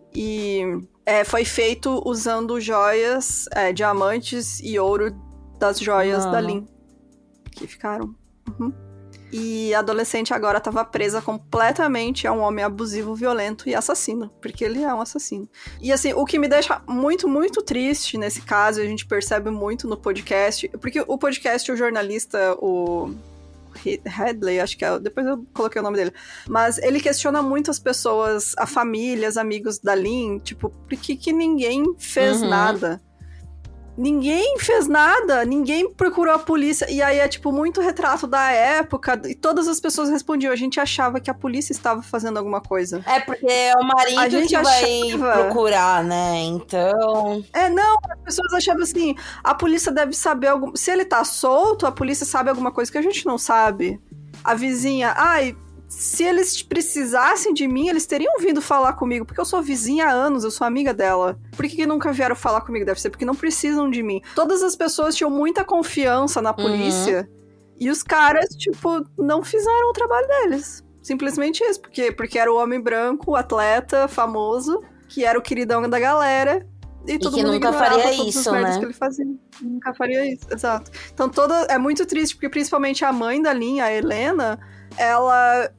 foi feito usando joias, diamantes e ouro das joias da Lynn. Que ficaram. Uhum. E a adolescente agora estava presa completamente a um homem abusivo, violento e assassino. Porque ele é um assassino. E assim, o que me deixa muito, muito triste nesse caso, a gente percebe muito no podcast, porque o podcast, o jornalista, o Hadley, acho que é, depois eu coloquei o nome dele, mas ele questiona muito as pessoas, a família, os amigos da Lynn, tipo, por que ninguém fez nada? Ninguém fez nada, ninguém procurou a polícia, e aí é tipo muito retrato da época, e todas as pessoas respondiam, a gente achava que a polícia estava fazendo alguma coisa. É porque é o marido que vai procurar, né, então... Não, as pessoas achavam assim, a polícia deve saber, se ele tá solto, a polícia sabe alguma coisa que a gente não sabe. A vizinha, se eles precisassem de mim, eles teriam vindo falar comigo, porque eu sou vizinha há anos, eu sou amiga dela. Por que nunca vieram falar comigo? Deve ser porque não precisam de mim. Todas as pessoas tinham muita confiança na polícia, e os caras, tipo, não fizeram o trabalho deles. Simplesmente isso, porque era o homem branco, o atleta, famoso, que era o queridão da galera, e todo mundo nunca faria todos isso, os merdas né? que ele fazia. Nunca faria isso, exato. Então é muito triste, porque principalmente a mãe da Lynn, a Helena, ela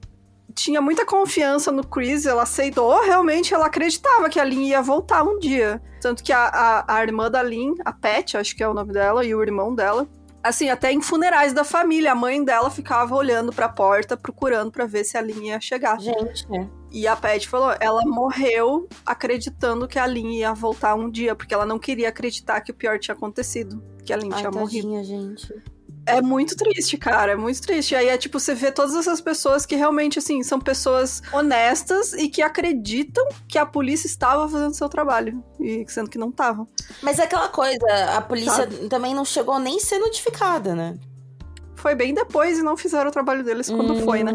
tinha muita confiança no Chris, ela aceitou, realmente ela acreditava que a Lynn ia voltar um dia. Tanto que a irmã da Lynn, a Pat, acho que é o nome dela, e o irmão dela, assim, até em funerais da família, a mãe dela ficava olhando pra porta, procurando pra ver se a Lynn ia chegar. Gente. E a Pat falou, ela morreu acreditando que a Lynn ia voltar um dia, porque ela não queria acreditar que o pior tinha acontecido, que a Lynn tinha morrido. Gente. É muito triste, cara, é muito triste. E aí é tipo, você vê todas essas pessoas que realmente, assim, são pessoas honestas e que acreditam que a polícia estava fazendo seu trabalho, e sendo que não estava. Mas é aquela coisa, a polícia também não chegou nem a ser notificada, né? Foi bem depois e não fizeram o trabalho deles quando foi, né?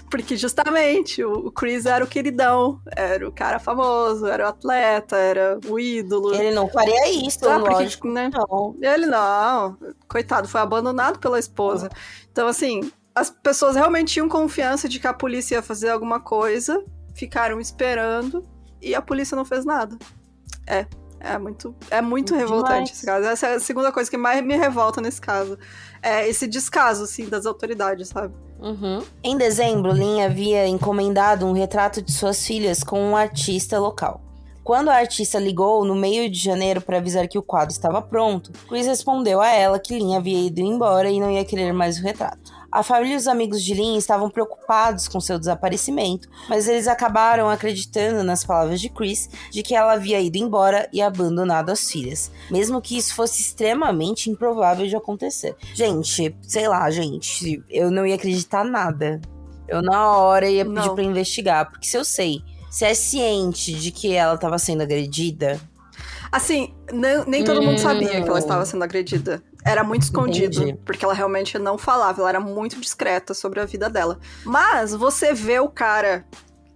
Porque justamente o Chris era o queridão, era o cara famoso, era o atleta, era o ídolo. Ele não faria isso, lógico, né? Não. Ele não, coitado, foi abandonado pela esposa. Então, assim, as pessoas realmente tinham confiança de que a polícia ia fazer alguma coisa, esperando, e a polícia não fez nada. É muito revoltante esse caso. Essa é a segunda coisa que mais me revolta nesse caso. É esse descaso, assim, das autoridades, sabe? Em dezembro, Lynn havia encomendado um retrato de suas filhas com um artista local. Quando a artista ligou no meio de janeiro para avisar que o quadro estava pronto, Chris respondeu a ela que Lynn havia ido embora e não ia querer mais o retrato. A família e os amigos de Lynn estavam preocupados com seu desaparecimento, mas eles acabaram acreditando nas palavras de Chris de que ela havia ido embora e abandonado as filhas, mesmo que isso fosse extremamente improvável de acontecer. Gente, sei lá, gente, eu não ia acreditar nada. Eu na hora ia pedir pra investigar, porque se eu sei, se é ciente de que ela estava sendo agredida... Assim, nem todo mundo sabia que ela estava sendo agredida. Era muito escondido, Entendi. Porque ela realmente não falava, ela era muito discreta sobre a vida dela. Mas você vê o cara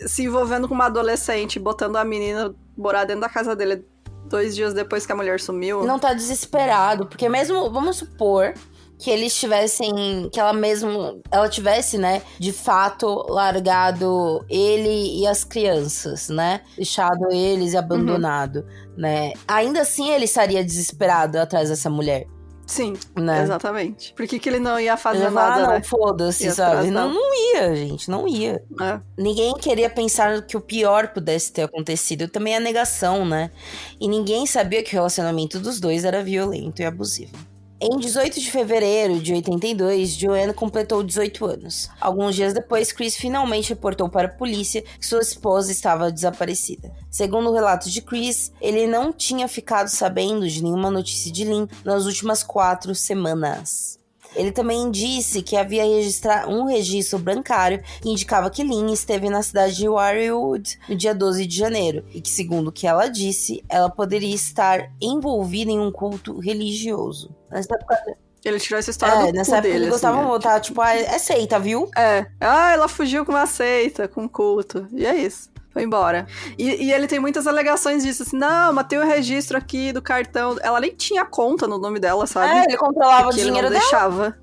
se envolvendo com uma adolescente, botando a menina morar dentro da casa dele 2 dias depois que a mulher sumiu. Não tá desesperado, porque mesmo, vamos supor que eles tivessem, que ela tivesse, né, de fato largado ele e as crianças, né, deixado eles e abandonado, né, ainda assim ele estaria desesperado atrás dessa mulher. Sim, né? Exatamente. Por que ele não ia fazer falar, nada, não, né? foda-se, Ia sabe? atrasar. Não ia, gente, não ia. Ninguém queria pensar que o pior pudesse ter acontecido. Também a negação, né? E ninguém sabia que o relacionamento dos dois era violento e abusivo. Em 18 de fevereiro de 82, Joanne completou 18 anos. Alguns dias depois, Chris finalmente reportou para a polícia que sua esposa estava desaparecida. Segundo o relato de Chris, ele não tinha ficado sabendo de nenhuma notícia de Lynn nas últimas 4 semanas. Ele também disse que havia um registro bancário que indicava que Lynn esteve na cidade de Warriorwood no dia 12 de janeiro e que, segundo o que ela disse, ela poderia estar envolvida em um culto religioso. Nessa época... Ele tirou essa história do nessa cu época dele, ele gostava assim, muito, tipo, é seita, viu? ela fugiu com uma seita, com um culto, e é isso. Foi embora. E ele tem muitas alegações disso, assim, não, mas tem o registro aqui do cartão. Ela nem tinha conta no nome dela, sabe? Ele controlava o dinheiro ele não dela. deixava.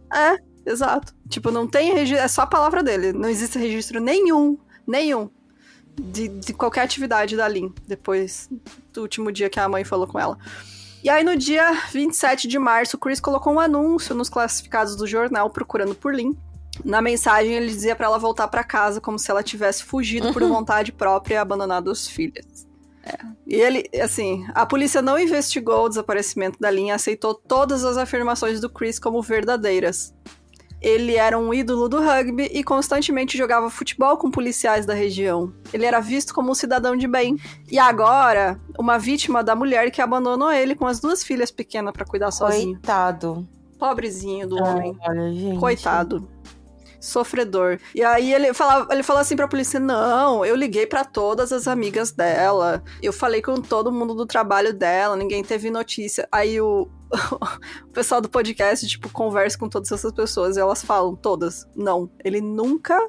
Exato. Tipo, não tem registro, é só a palavra dele. Não existe registro nenhum, de qualquer atividade da Lynn, depois do último dia que a mãe falou com ela. E aí, no dia 27 de março, o Chris colocou um anúncio nos classificados do jornal procurando por Lynn. Na mensagem, ele dizia pra ela voltar pra casa como se ela tivesse fugido por vontade própria e abandonado os filhos. E ele, assim, a polícia não investigou o desaparecimento da Lynn e aceitou todas as afirmações do Chris como verdadeiras. Ele era um ídolo do rugby e constantemente jogava futebol com policiais da região. Ele era visto como um cidadão de bem. E agora, uma vítima da mulher que abandonou ele com as 2 filhas pequenas pra cuidar sozinho. Coitado. Pobrezinho do homem. Olha, gente. Coitado. Sofredor. E aí ele falou assim pra polícia, não, eu liguei pra todas as amigas dela, eu falei com todo mundo do trabalho dela, ninguém teve notícia. Aí o pessoal do podcast, tipo, conversa com todas essas pessoas e elas falam, todas, não, ele nunca,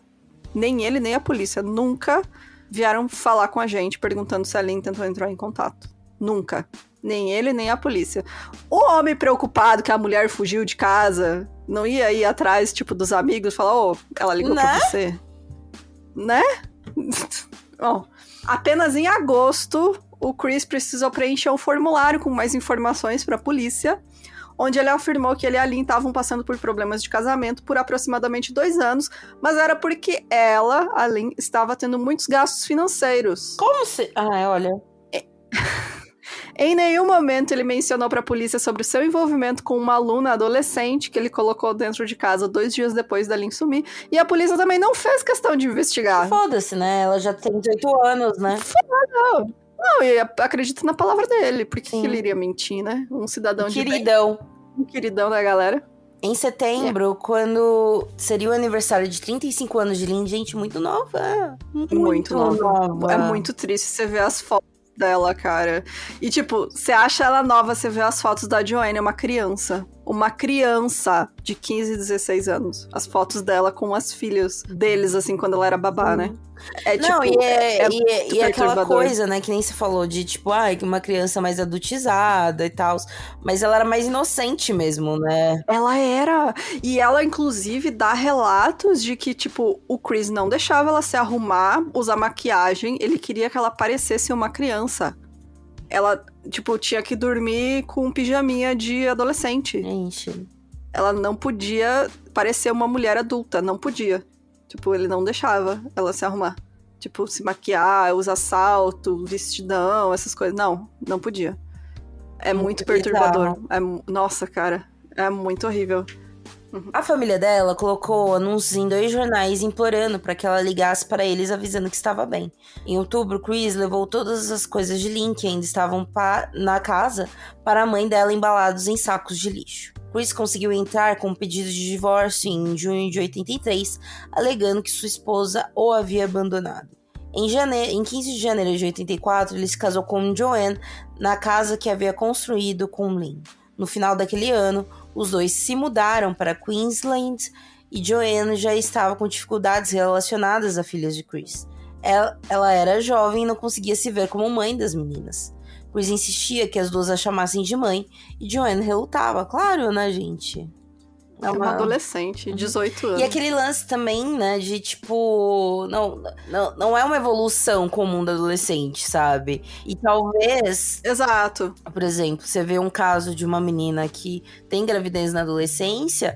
nem ele nem a polícia, nunca vieram falar com a gente perguntando se a Lynn tentou entrar em contato. Nunca. Nem ele, nem a polícia. O homem preocupado que a mulher fugiu de casa não ia ir atrás, tipo, dos amigos, falar, ela ligou pra você. Né? Bom, apenas em agosto, o Chris precisou preencher um formulário com mais informações pra polícia, onde ele afirmou que ele e a Lynn estavam passando por problemas de casamento por aproximadamente 2 anos, mas era porque ela, a Lynn, estava tendo muitos gastos financeiros. Como se... olha... Em nenhum momento ele mencionou pra polícia sobre o seu envolvimento com uma aluna adolescente que ele colocou dentro de casa 2 dias depois da Lynn sumir. E a polícia também não fez questão de investigar. Foda-se, né? Ela já tem 18 anos, né? Não, e acredito na palavra dele. Por que ele iria mentir, né? Um cidadão de bem. Um queridão da galera. Em setembro, quando seria o aniversário de 35 anos de Lynn, gente, muito nova. Muito nova. É muito triste você ver as fotos dela, cara. E, tipo, você acha ela nova, você vê as fotos da Joanne, é uma criança. Uma criança de 15, 16 anos. As fotos dela com as filhas deles, assim, quando ela era babá, né? Não, tipo, e aquela coisa, né, que nem se falou de, tipo, uma criança mais adultizada e tal. Mas ela era mais inocente mesmo, né? Ela era. E ela, inclusive, dá relatos de que, tipo, o Chris não deixava ela se arrumar, usar maquiagem. Ele queria que ela parecesse uma criança. Ela, tipo, tinha que dormir com um pijaminha de adolescente. Gente. Ela não podia parecer uma mulher adulta, não podia. Tipo, ele não deixava ela se arrumar. Tipo, se maquiar, usar salto, vestidão, essas coisas. Não podia. É muito perturbador. Nossa, cara, é muito horrível. A família dela colocou anúncios em 2 jornais implorando para que ela ligasse para eles avisando que estava bem. Em outubro, Chris levou todas as coisas de Lynn que ainda estavam na casa para a mãe dela embalados em sacos de lixo. Chris conseguiu entrar com um pedido de divórcio em junho de 83, alegando que sua esposa o havia abandonado. Em 15 de janeiro de 84, ele se casou com Joanne na casa que havia construído com Lynn. No final daquele ano, os dois se mudaram para Queensland e Joanne já estava com dificuldades relacionadas a filhas de Chris. Ela era jovem e não conseguia se ver como mãe das meninas. Chris insistia que as duas a chamassem de mãe e Joanne relutava. Claro, né, gente? É uma adolescente, 18 anos. E aquele lance também, né, de tipo... Não é uma evolução comum da adolescente, sabe? E talvez... Exato. Por exemplo, você vê um caso de uma menina que tem gravidez na adolescência,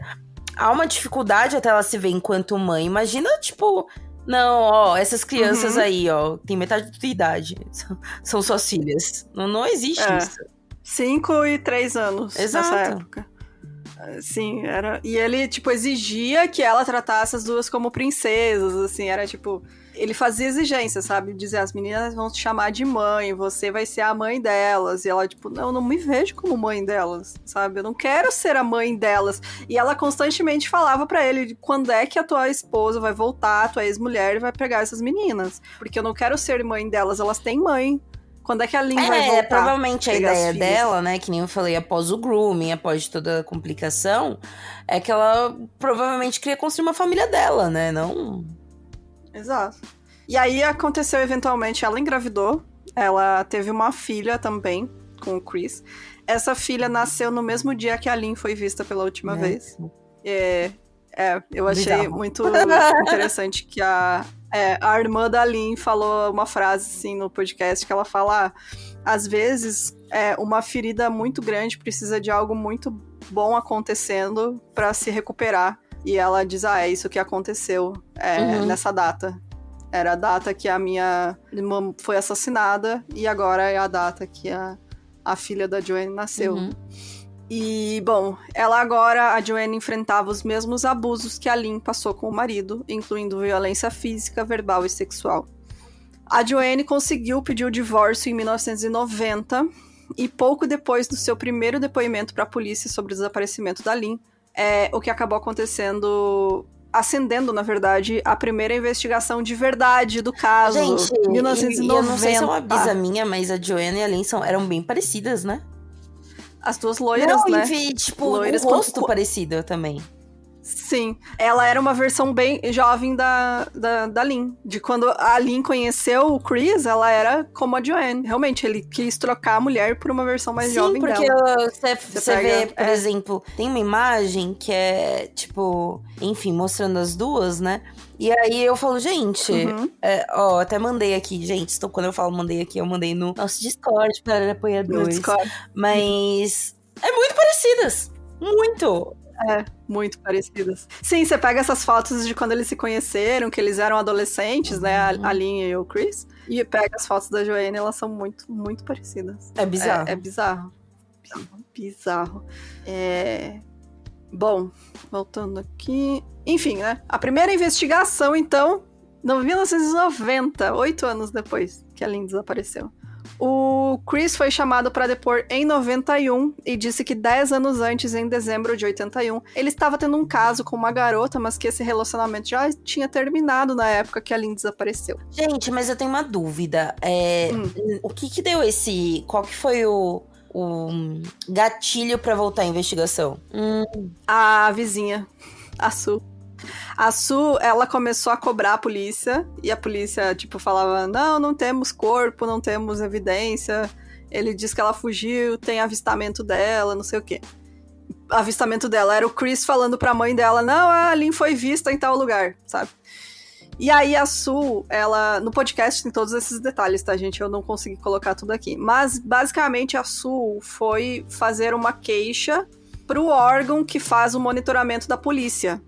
há uma dificuldade até ela se ver enquanto mãe. Imagina, tipo... Não, ó, essas crianças aí, ó, tem metade da tua idade. São suas filhas. Não existe isso. 5 e 3 anos nessa época. Sim, era... E ele, tipo, exigia que ela tratasse as duas como princesas, assim, era tipo... Ele fazia exigências, sabe? Dizer, as meninas vão te chamar de mãe, você vai ser a mãe delas. E ela, tipo, não me vejo como mãe delas, sabe? Eu não quero ser a mãe delas. E ela constantemente falava pra ele, quando é que a tua esposa vai voltar, a tua ex-mulher, e vai pegar essas meninas? Porque eu não quero ser mãe delas, elas têm mãe. Quando é que a Lynn vai voltar? Provavelmente a ideia dela, né, que nem eu falei, após o grooming, após toda a complicação, é que ela provavelmente queria construir uma família dela, né, não... Exato. E aí aconteceu, eventualmente, ela engravidou, ela teve uma filha também, com o Chris. Essa filha nasceu no mesmo dia que a Lynn foi vista pela última vez. Eu achei muito interessante que a irmã da Lynn falou uma frase, assim, no podcast, que ela fala, às vezes, uma ferida muito grande precisa de algo muito bom acontecendo pra se recuperar. E ela diz, é isso que aconteceu nessa data. Era a data que a minha irmã foi assassinada, e agora é a data que a filha da Joanne nasceu. E, bom, a Joanne enfrentava os mesmos abusos que a Lynn passou com o marido, incluindo violência física, verbal e sexual. A Joanne conseguiu pedir o divórcio em 1990, e pouco depois do seu primeiro depoimento para a polícia sobre o desaparecimento da Lynn, o que acabou acendendo, na verdade, a primeira investigação de verdade do caso. Gente, 1990. Eu não sei se é uma brisa minha, mas a Joanne e a Lynn eram bem parecidas, né? As duas loiras, né? E tipo, loiras, o rosto parecido também. Sim, ela era uma versão bem jovem da Lynn. De quando a Lynn conheceu o Chris, ela era como a Joanne. Realmente, ele quis trocar a mulher por uma versão mais jovem dela. Sim, porque você vê, por exemplo, tem uma imagem que é, tipo, enfim, mostrando as duas, né? E aí eu falo, gente, até mandei aqui, gente, quando eu falo mandei aqui, eu mandei no nosso Discord para apoiadores. Mas é muito parecidas, muito. Muito parecidas. Sim, você pega essas fotos de quando eles se conheceram, que eles eram adolescentes, né, a Lynn e o Chris, e pega as fotos da Joanne, elas são muito, muito parecidas. É bizarro. É bizarro. Bizarro. Bom, voltando aqui... Enfim, né, a primeira investigação, então, em 1990, 8 anos depois que a Lynn desapareceu. O Chris foi chamado para depor em 91 e disse que 10 anos antes, em dezembro de 81, ele estava tendo um caso com uma garota, mas que esse relacionamento já tinha terminado na época que a Lynn desapareceu. Gente, mas eu tenho uma dúvida. O que deu qual que foi o gatilho para voltar à investigação? A vizinha, a Sue. A Sue, ela começou a cobrar a polícia, e a polícia, tipo, falava, não temos corpo, não temos evidência, ele diz que ela fugiu, tem avistamento dela, não sei o quê. Avistamento dela era o Chris falando pra mãe dela, não, a Lynn foi vista em tal lugar, sabe? E aí a Sue, ela, no podcast tem todos esses detalhes, tá, gente? Eu não consegui colocar tudo aqui. Mas, basicamente, a Sue foi fazer uma queixa pro órgão que faz o monitoramento da polícia.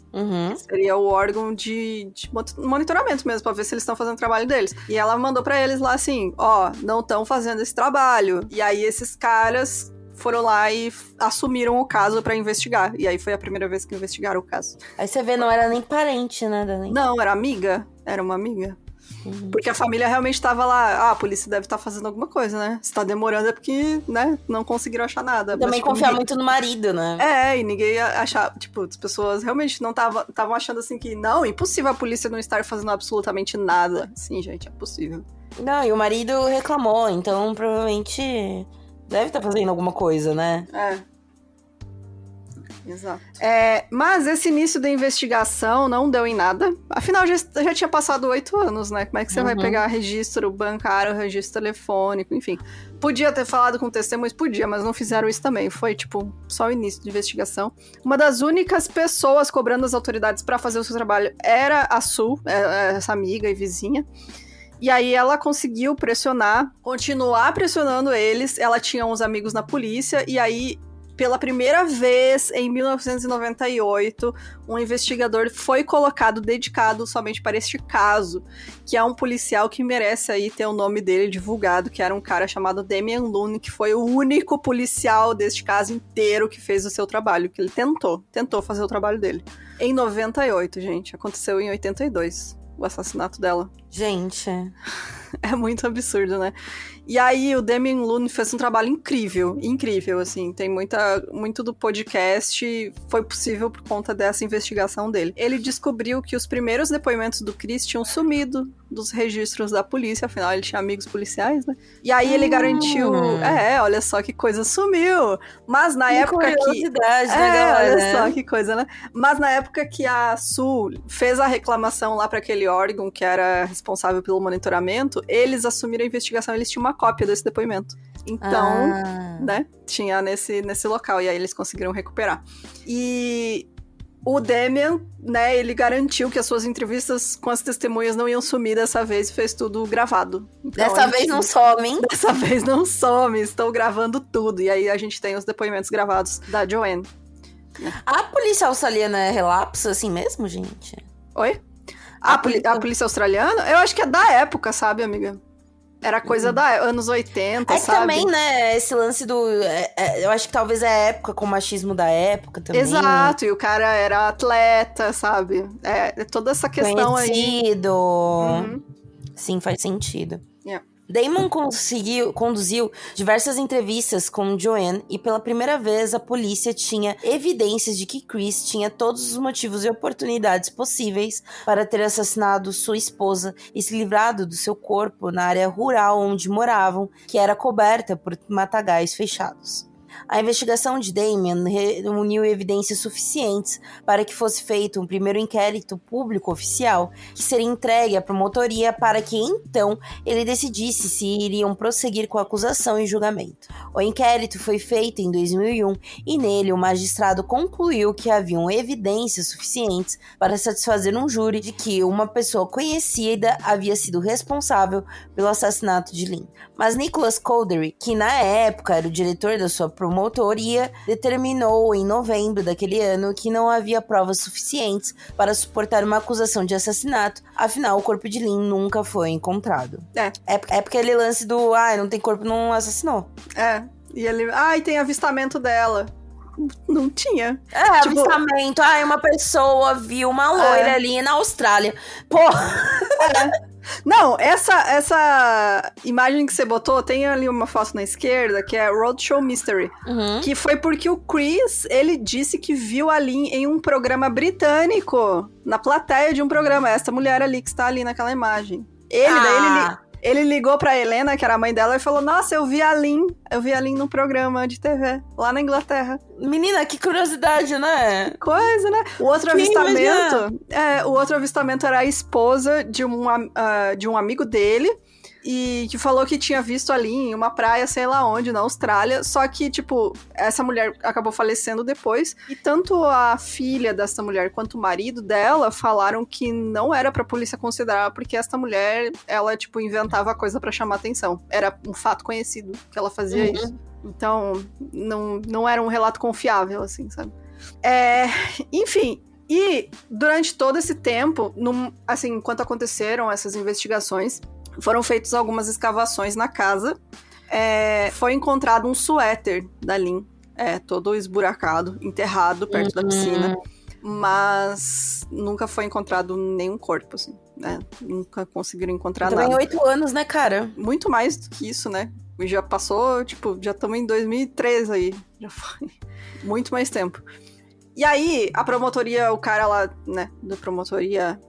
Seria o órgão de monitoramento mesmo, pra ver se eles estão fazendo o trabalho deles. E ela mandou pra eles lá assim, não estão fazendo esse trabalho. E aí esses caras foram lá e assumiram o caso pra investigar. E aí foi a primeira vez que investigaram o caso. Aí você vê, não era nem parente, né, Dani? Não, era amiga. Era uma amiga. Porque a família realmente tava lá, a polícia deve estar fazendo alguma coisa, né? Se tá demorando é porque, né, não conseguiram achar nada. Também confiar muito no marido, né? E ninguém ia achar, tipo, as pessoas realmente não estavam achando assim que, não, impossível a polícia não estar fazendo absolutamente nada. Sim, gente, é possível. Não, e o marido reclamou, então provavelmente deve estar fazendo alguma coisa, né? Exato. Mas esse início da investigação não deu em nada. Afinal, já tinha passado 8 anos, né? Como é que você vai pegar registro bancário, registro telefônico, enfim. Podia ter falado com testemunhas? Podia, mas não fizeram isso também. Foi, tipo, só o início de investigação. Uma das únicas pessoas cobrando as autoridades pra fazer o seu trabalho era a Sue, essa amiga e vizinha. E aí ela conseguiu continuar pressionando eles. Ela tinha uns amigos na polícia, e aí, pela primeira vez, em 1998, um investigador foi dedicado somente para este caso, que é um policial que merece aí ter o nome dele divulgado, que era um cara chamado Damian Looney, que foi o único policial deste caso inteiro que fez o seu trabalho, que ele tentou fazer o trabalho dele. Em 98, gente, aconteceu em 82, o assassinato dela. Gente... É muito absurdo, né? E aí o Damian Looney fez um trabalho incrível, assim, tem muito do podcast foi possível por conta dessa investigação dele. Ele descobriu que os primeiros depoimentos do Chris tinham sumido dos registros da polícia, afinal ele tinha amigos policiais, né? E aí ele garantiu, olha só que coisa, sumiu. Mas na época curiosidade, né, galera? Olha só que coisa, né? Mas na época que a Sue fez a reclamação lá para aquele órgão que era responsável pelo monitoramento, eles assumiram a investigação, eles tinham uma cópia desse depoimento. Então, né, tinha nesse local, e aí eles conseguiram recuperar. E o Damian, né, ele garantiu que as suas entrevistas com as testemunhas não iam sumir dessa vez e fez tudo gravado. Então, dessa vez não some, hein? Dessa vez não some, estou gravando tudo. E aí a gente tem os depoimentos gravados da Joanne. A polícia australiana é relapso assim mesmo, gente? Oi? A polícia australiana? Eu acho que é da época, sabe, amiga? Era coisa da anos 80, sabe? Também, né, esse lance do... eu acho que talvez é a época, com o machismo da época também. Exato, e o cara era atleta, sabe? Toda essa questão conhecido. Uhum. Sim, faz sentido. Yeah. Damon conduziu diversas entrevistas com Joanne e pela primeira vez a polícia tinha evidências de que Chris tinha todos os motivos e oportunidades possíveis para ter assassinado sua esposa e se livrado do seu corpo na área rural onde moravam, que era coberta por matagais fechados. A investigação de Damian reuniu evidências suficientes para que fosse feito um primeiro inquérito público oficial, que seria entregue à promotoria para que, então, ele decidisse se iriam prosseguir com a acusação e julgamento. O inquérito foi feito em 2001 e nele o magistrado concluiu que haviam evidências suficientes para satisfazer um júri de que uma pessoa conhecida havia sido responsável pelo assassinato de Lynn. Mas Nicholas Cowdery, que na época era o diretor da sua promotoria, determinou em novembro daquele ano que não havia provas suficientes para suportar uma acusação de assassinato, afinal o corpo de Lynn nunca foi encontrado. É porque aquele lance do não tem corpo, não assassinou. E ele, e tem avistamento dela. Não tinha. Avistamento. Uma pessoa viu uma loira ali na Austrália. Porra! Não, essa imagem que você botou, tem ali uma foto na esquerda, que é Roadshow Mystery. Que foi porque o Chris, ele disse que viu a Lynn em um programa britânico, na plateia de um programa. Essa mulher ali que está ali naquela imagem. Ele ligou pra Helena, que era a mãe dela, e falou, nossa, eu vi a Lynn num programa de TV, lá na Inglaterra. Menina, que curiosidade, né? Coisa, né? O outro avistamento era a esposa de um amigo dele, e que falou que tinha visto ali em uma praia, sei lá onde, na Austrália, só que, tipo, essa mulher acabou falecendo depois, e tanto a filha dessa mulher quanto o marido dela falaram que não era pra polícia considerar, porque essa mulher, ela, tipo, inventava coisa pra chamar atenção. Era um fato conhecido que ela fazia isso. Então, não era um relato confiável, assim, sabe? Enfim... E durante todo esse tempo, enquanto aconteceram essas investigações, foram feitas algumas escavações na casa. Foi encontrado um suéter da Lynn, todo esburacado, enterrado perto da piscina. Mas nunca foi encontrado nenhum corpo, assim, né? Nunca conseguiram encontrar nada. Também 8 anos, né, cara? Muito mais do que isso, né? E já passou, já estamos em 2003 aí. Já foi muito mais tempo. E aí, a promotoria, o cara lá, né, da promotoria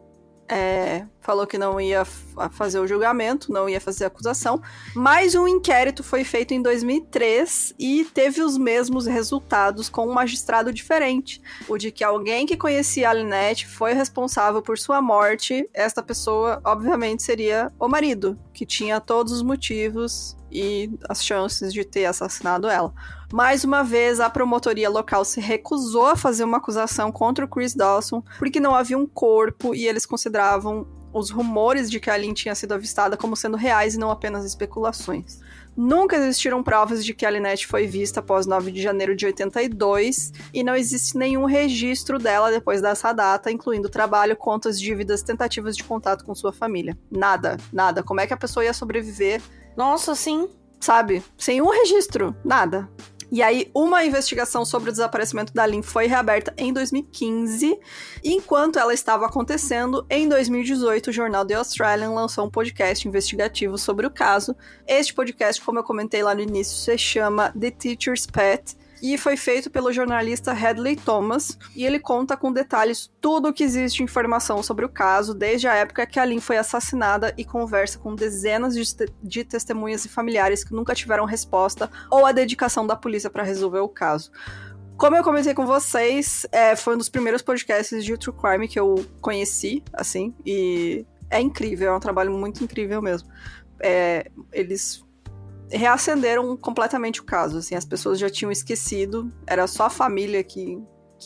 falou que não ia fazer o julgamento, não ia fazer a acusação, mas um inquérito foi feito em 2003 e teve os mesmos resultados com um magistrado diferente. O de que alguém que conhecia a Lynette foi responsável por sua morte. Esta pessoa, obviamente, seria o marido, que tinha todos os motivos e as chances de ter assassinado ela. Mais uma vez, a promotoria local se recusou a fazer uma acusação contra o Chris Dawson, porque não havia um corpo e eles consideravam os rumores de que a Lynn tinha sido avistada como sendo reais e não apenas especulações. Nunca existiram provas de que a Lynette foi vista após 9 de janeiro de 82 e não existe nenhum registro dela depois dessa data, incluindo trabalho, contas, dívidas, tentativas de contato com sua família. Nada. Como é que a pessoa ia sobreviver? Nossa, sim. Sabe? Sem um registro. Nada. E aí, uma investigação sobre o desaparecimento da Lynn foi reaberta em 2015. Enquanto ela estava acontecendo, em 2018, o jornal The Australian lançou um podcast investigativo sobre o caso. Este podcast, como eu comentei lá no início, se chama The Teacher's Pet, e foi feito pelo jornalista Hadley Thomas, e ele conta com detalhes tudo o que existe de informação sobre o caso, desde a época que a Lynn foi assassinada, e conversa com dezenas de testemunhas e familiares que nunca tiveram resposta ou a dedicação da polícia para resolver o caso. Como eu comentei com vocês, foi um dos primeiros podcasts de True Crime que eu conheci, assim, e é incrível, é um trabalho muito incrível mesmo. Eles reacenderam completamente o caso, assim, as pessoas já tinham esquecido, era só a família que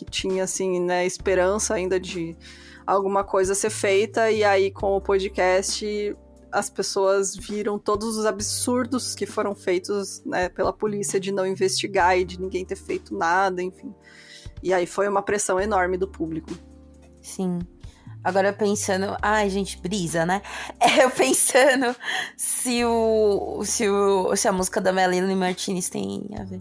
tinha, assim, né, esperança ainda de alguma coisa ser feita, e aí com o podcast as pessoas viram todos os absurdos que foram feitos, né, pela polícia de não investigar e de ninguém ter feito nada, enfim. E aí foi uma pressão enorme do público. Sim. Agora pensando... Ai, gente, brisa, né? Eu pensando se a música da Melanie Martinez tem a ver.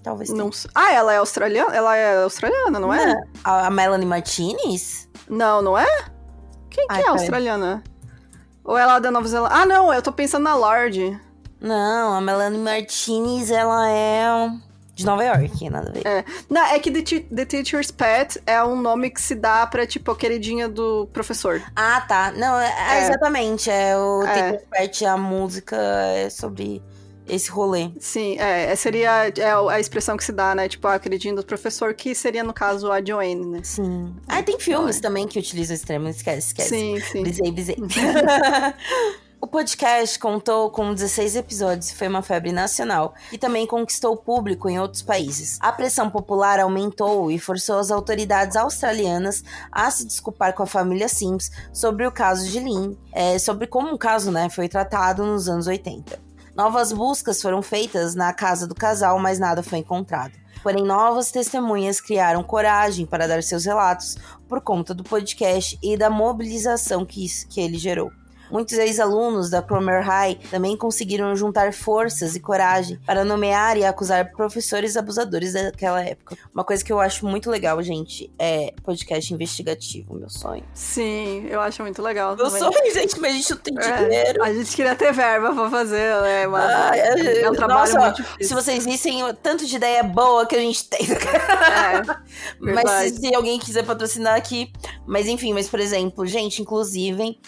Talvez tenha. Não... Ah, ela é australiana? Ela é australiana, não é? A Melanie Martinez? Não é? Quem que é australiana? Ou ela é da Nova Zelândia? Ah, não, eu tô pensando na Lorde. Não, a Melanie Martinez, ela é... de Nova York, nada a ver. Não, é que The Teacher's Pet é um nome que se dá pra, tipo, a queridinha do professor. Ah, tá. Não, exatamente. O Teacher's Pet, a música é sobre esse rolê. Sim, seria a expressão que se dá, né? Tipo, a queridinha do professor, que seria, no caso, a Joanne, né? Sim. Tem filmes também que utilizam esse termo, esquece. Sim. Brisei. O podcast contou com 16 episódios e foi uma febre nacional, e também conquistou o público em outros países. A pressão popular aumentou e forçou as autoridades australianas a se desculpar com a família Sims sobre o caso de Lynn, sobre como o caso, né, foi tratado nos anos 80. Novas buscas foram feitas na casa do casal, mas nada foi encontrado. Porém, novas testemunhas criaram coragem para dar seus relatos por conta do podcast e da mobilização que ele gerou. Muitos ex-alunos da Cromer High também conseguiram juntar forças e coragem para nomear e acusar professores abusadores daquela época. Uma coisa que eu acho muito legal, gente, é podcast investigativo, meu sonho. Sim, eu acho muito legal meu também. sonho, gente, mas a gente não tem dinheiro. A gente queria ter verba pra fazer, né? Mas é um trabalho muito difícil. Se vocês vissem o tanto de ideia boa que a gente tem. Mas se alguém quiser patrocinar aqui... Mas enfim, por exemplo, gente, inclusive...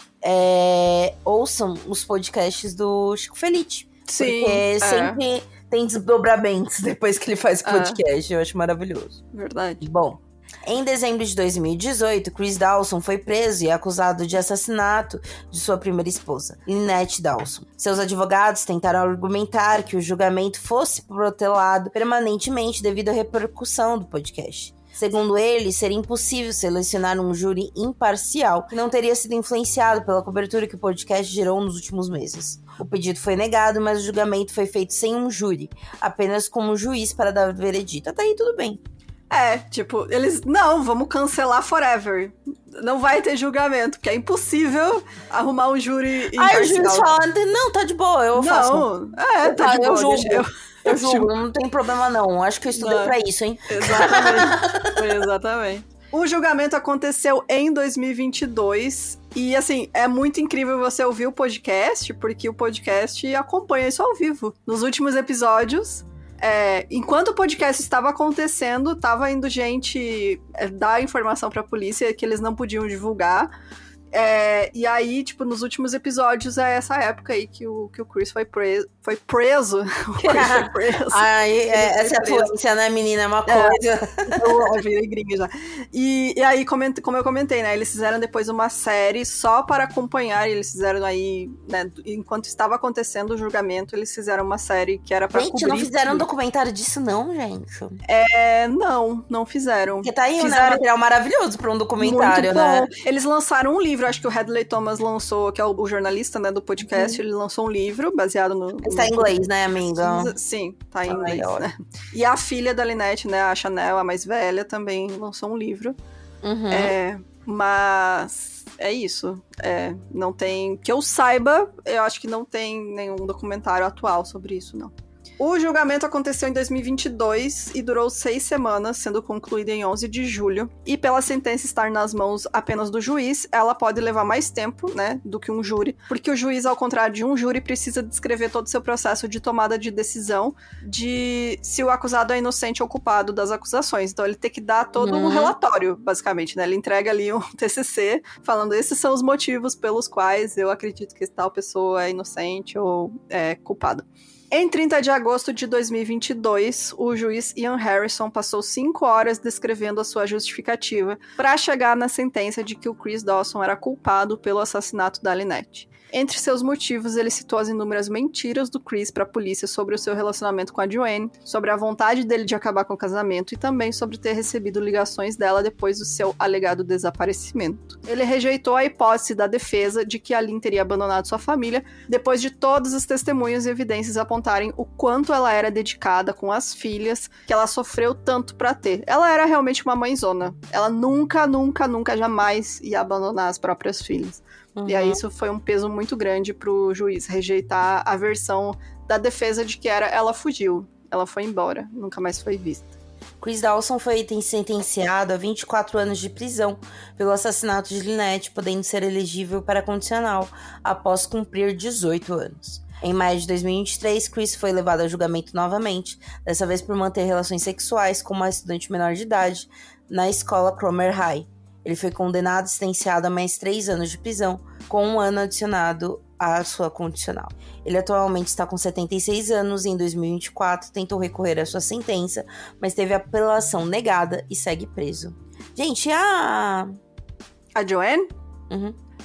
ouçam os podcasts do Chico Felice. Sim, porque sempre tem desdobramentos depois que ele faz o podcast. Eu acho maravilhoso. Verdade. Bom, em dezembro de 2018, Chris Dawson foi preso e acusado de assassinato de sua primeira esposa, Lynette Dawson. Seus advogados tentaram argumentar que o julgamento fosse protelado permanentemente devido à repercussão do podcast. Segundo ele, seria impossível selecionar um júri imparcial que não teria sido influenciado pela cobertura que o podcast gerou nos últimos meses. O pedido foi negado, mas o julgamento foi feito sem um júri, apenas como juiz para dar veredito. Até aí tudo bem. Eles... Não, vamos cancelar forever. Não vai ter julgamento, porque é impossível arrumar um júri imparcial. Aí o juiz fala, não, tá de boa, eu faço. Tá de boa. Eu julgo. Eu julgo, não tem problema não. Acho que eu estudei pra isso, hein? Exatamente. O julgamento aconteceu em 2022 e, assim, é muito incrível você ouvir o podcast, porque o podcast acompanha isso ao vivo. Nos últimos episódios, enquanto o podcast estava acontecendo, tava indo gente dar informação pra polícia que eles não podiam divulgar. E aí, tipo, nos últimos episódios é essa época aí que o Chris foi preso. Foi preso. O Chris foi preso. Essa influência, né, menina? É uma coisa. Eu virei gringa já. E aí, como eu comentei, né? Eles fizeram depois uma série só para acompanhar. Eles fizeram aí, né? Enquanto estava acontecendo o julgamento, eles fizeram uma série que era pra cobrir. Gente, não fizeram um documentário disso, não, gente? Não fizeram. Porque tá aí, né? Um material maravilhoso pra um documentário, muito bom. né? Eles lançaram um livro, acho que o Hadley Thomas lançou, que é o jornalista, né, do podcast, ele lançou um livro baseado no... Tá em inglês, né, amiga? Sim, tá em inglês, né? E a filha da Lynette, né, a Chanel, a mais velha, também lançou um livro. Mas é isso. Não tem... Que eu saiba, eu acho que não tem nenhum documentário atual sobre isso, não. O julgamento aconteceu em 2022 e durou 6 semanas, sendo concluído em 11 de julho. E pela sentença estar nas mãos apenas do juiz, ela pode levar mais tempo, né, do que um júri. Porque o juiz, ao contrário de um júri, precisa descrever todo o seu processo de tomada de decisão de se o acusado é inocente ou culpado das acusações. Então ele tem que dar todo um relatório, basicamente, né? Ele entrega ali um TCC falando esses são os motivos pelos quais eu acredito que tal pessoa é inocente ou é culpada. Em 30 de agosto de 2022, o juiz Ian Harrison passou 5 horas descrevendo a sua justificativa para chegar na sentença de que o Chris Dawson era culpado pelo assassinato da Lynette. Entre seus motivos, ele citou as inúmeras mentiras do Chris para a polícia sobre o seu relacionamento com a Joanne, sobre a vontade dele de acabar com o casamento e também sobre ter recebido ligações dela depois do seu alegado desaparecimento. Ele rejeitou a hipótese da defesa de que a Lynn teria abandonado sua família depois de todas as testemunhas e evidências apontarem o quanto ela era dedicada com as filhas que ela sofreu tanto para ter. Ela era realmente uma mãezona. Ela nunca, jamais ia abandonar as próprias filhas. E aí isso foi um peso muito grande pro juiz rejeitar a versão da defesa de que ela fugiu, ela foi embora, nunca mais foi vista. Chris Dawson foi sentenciado a 24 anos de prisão pelo assassinato de Lynette, podendo ser elegível para condicional após cumprir 18 anos. Em maio de 2023, Chris foi levado a julgamento novamente, dessa vez por manter relações sexuais com uma estudante menor de idade na escola Cromer High. Ele foi condenado e sentenciado a mais 3 anos de prisão, com 1 ano adicionado à sua condicional. Ele atualmente está com 76 anos e em 2024 tentou recorrer à sua sentença, mas teve a apelação negada e segue preso. Gente, A Joanne?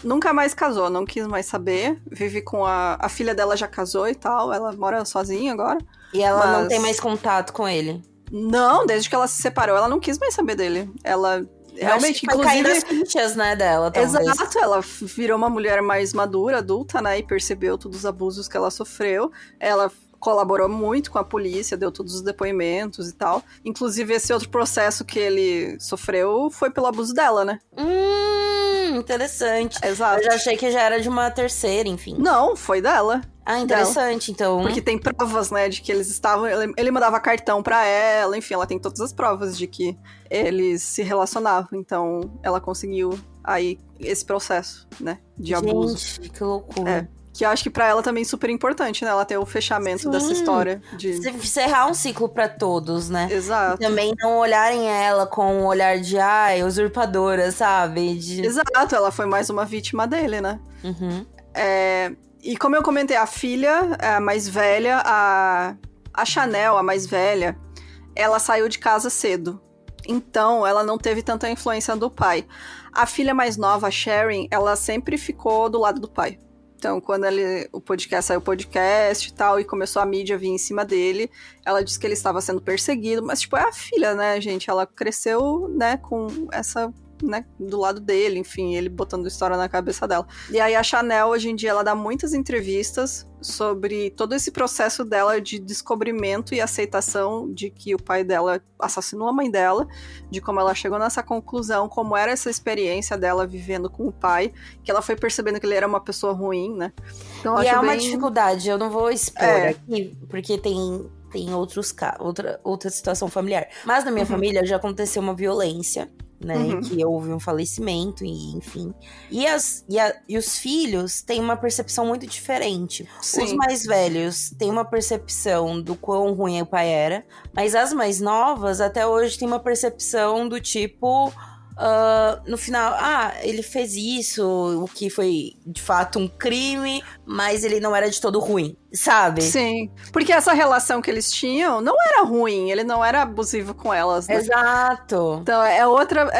Nunca mais casou, não quis mais saber. Vive com a filha dela, já casou e tal, ela mora sozinha agora. E ela não tem mais contato com ele? Não, desde que ela se separou, ela não quis mais saber dele. Ela... Realmente, foi caindo as fichas, né, dela, talvez. Exato, ela virou uma mulher mais madura, adulta, né, e percebeu todos os abusos que ela sofreu. Ela colaborou muito com a polícia, deu todos os depoimentos e tal. Inclusive, esse outro processo que ele sofreu foi pelo abuso dela, né? Interessante. Exato. Eu já achei que já era de uma terceira, enfim. Não, foi dela. Ah, interessante, então. Porque tem provas, né, de que eles estavam... Ele mandava cartão pra ela, enfim, ela tem todas as provas de que eles se relacionavam. Então, ela conseguiu aí esse processo, né, de abuso. Gente, que loucura. Que eu acho que pra ela também é super importante, né? Ela ter o fechamento dessa história. De encerrar um ciclo pra todos, né? Exato. E também não olharem ela com um olhar de, usurpadora, sabe? Exato, ela foi mais uma vítima dele, né? E como eu comentei, a filha, a mais velha, a Chanel, a mais velha, ela saiu de casa cedo. Então, ela não teve tanta influência do pai. A filha mais nova, a Sharon, ela sempre ficou do lado do pai. Então, quando saiu o podcast e tal, e começou a mídia vir em cima dele, ela disse que ele estava sendo perseguido, mas, tipo, é a filha, né, gente? Ela cresceu, né, com essa... né, do lado dele, enfim, ele botando história na cabeça dela. E aí a Chanel, hoje em dia, ela dá muitas entrevistas sobre todo esse processo dela de descobrimento e aceitação de que o pai dela assassinou a mãe dela, de como ela chegou nessa conclusão, como era essa experiência dela vivendo com o pai, que ela foi percebendo que ele era uma pessoa ruim, né? Então, e é uma dificuldade, eu não vou expor aqui, porque tem outra situação familiar. Mas na minha família já aconteceu uma violência, né, que houve um falecimento, e enfim. E os filhos têm uma percepção muito diferente. Sim. Os mais velhos têm uma percepção do quão ruim o pai era, mas as mais novas, até hoje, têm uma percepção do tipo... no final, ele fez isso, o que foi de fato um crime, mas ele não era de todo ruim, sabe? Sim, porque essa relação que eles tinham não era ruim, ele não era abusivo com elas, né? Exato. Então,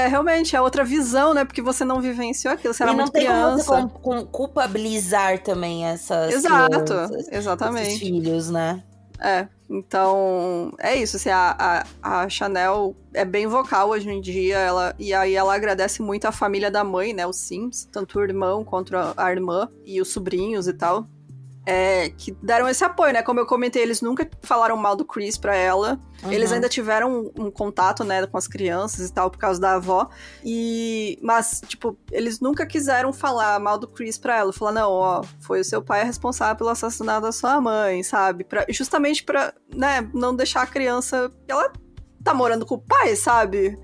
realmente outra visão, né? Porque você não vivenciou aquilo, você era muito criança. E não tem como você culpabilizar também essas crianças, exatamente. esses filhos, né? Então, é isso, assim, a Chanel é bem vocal hoje em dia, e aí ela agradece muito a família da mãe, né, os Sims, tanto o irmão quanto a irmã e os sobrinhos e tal, que deram esse apoio, né, como eu comentei, eles nunca falaram mal do Chris pra ela, eles ainda tiveram um contato, né, com as crianças e tal, por causa da avó, mas, tipo, eles nunca quiseram falar mal do Chris pra ela, falar, não, foi o seu pai responsável pelo assassinato da sua mãe, sabe, justamente pra, né, não deixar a criança, ela tá morando com o pai, sabe,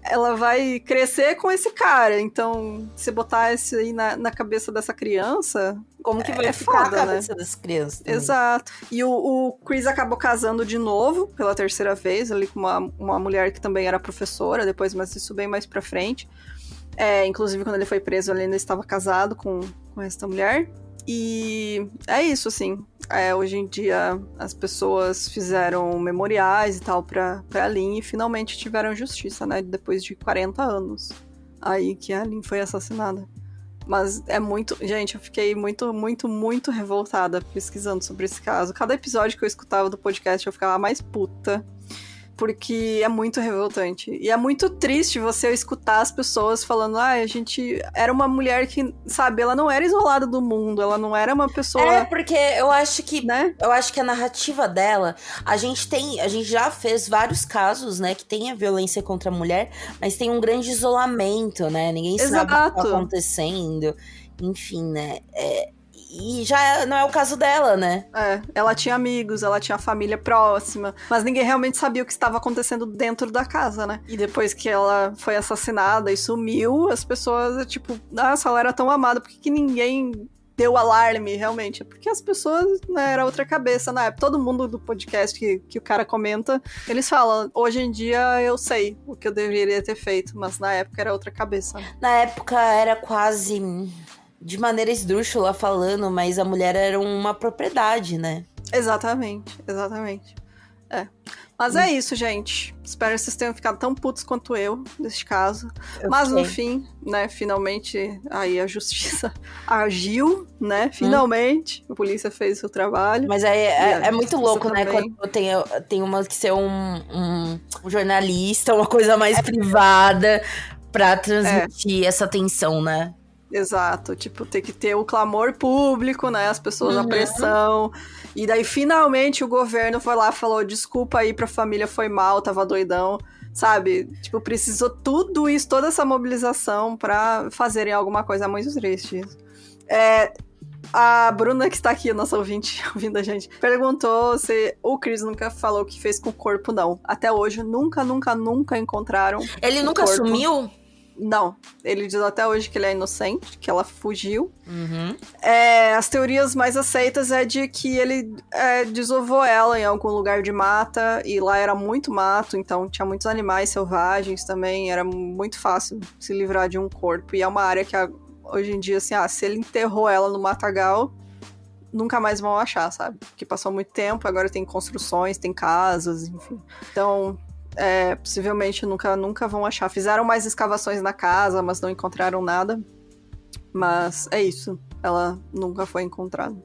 ela vai crescer com esse cara, então, se botar isso aí na cabeça dessa criança... Como que vai ficar foda, a cabeça das crianças também. Exato. E o Chris acabou casando de novo, pela terceira vez, ali com uma mulher que também era professora, depois, mas isso bem mais pra frente. Inclusive, quando ele foi preso, ele ainda estava casado com essa mulher. E é isso, assim. Hoje em dia, as pessoas fizeram memoriais e tal pra Lynn e finalmente tiveram justiça, né? Depois de 40 anos. Aí que a Lynn foi assassinada. Mas é muito... Gente, eu fiquei muito, muito, muito revoltada pesquisando sobre esse caso. Cada episódio que eu escutava do podcast, eu ficava mais puta. Porque é muito revoltante. E é muito triste você escutar as pessoas falando, a gente era uma mulher que, sabe, ela não era isolada do mundo, ela não era uma pessoa... porque eu acho que, né? Eu acho que a narrativa dela, a gente já fez vários casos, né, que tem a violência contra a mulher, mas tem um grande isolamento, né? Ninguém sabe o que tá acontecendo. Enfim, né? E já não é o caso dela, né? Ela tinha amigos, ela tinha família próxima, mas ninguém realmente sabia o que estava acontecendo dentro da casa, né? E depois que ela foi assassinada e sumiu, as pessoas, tipo, nossa, ela era tão amada, por que ninguém deu alarme, realmente? Porque as pessoas, né, era outra cabeça na época. Todo mundo do podcast que o cara comenta, eles falam, hoje em dia eu sei o que eu deveria ter feito, mas na época era outra cabeça. Na época era quase... de maneira esdrúxula falando, mas a mulher era uma propriedade, né? Exatamente. Mas é isso, gente. Espero que vocês tenham ficado tão putos quanto eu, neste caso. Mas no fim, né, finalmente, aí a justiça agiu, né, finalmente. A polícia fez o seu trabalho. Mas é muito louco, né, também. quando tem uma que ser um jornalista, uma coisa mais privada, pra transmitir essa tensão, né? Exato, tipo, ter que ter o clamor público, né, as pessoas, a pressão, e daí finalmente o governo foi lá e falou, desculpa aí pra família, foi mal, tava doidão, sabe, tipo, precisou tudo isso, toda essa mobilização pra fazerem alguma coisa muito triste. A Bruna, que está aqui, nossa ouvinte, ouvindo a gente, perguntou se o Chris nunca falou o que fez com o corpo, não. Até hoje, nunca encontraram. Ele nunca sumiu? Não, ele diz até hoje que ele é inocente, que ela fugiu. As teorias mais aceitas é de que ele desovou ela em algum lugar de mata, e lá era muito mato, então tinha muitos animais selvagens também, era muito fácil se livrar de um corpo, e é uma área que hoje em dia, assim, se ele enterrou ela no matagal, nunca mais vão achar, sabe? Porque passou muito tempo, agora tem construções, tem casas, enfim. Então... possivelmente nunca vão achar. Fizeram mais escavações na casa, mas não encontraram nada. Mas é isso. Ela nunca foi encontrada.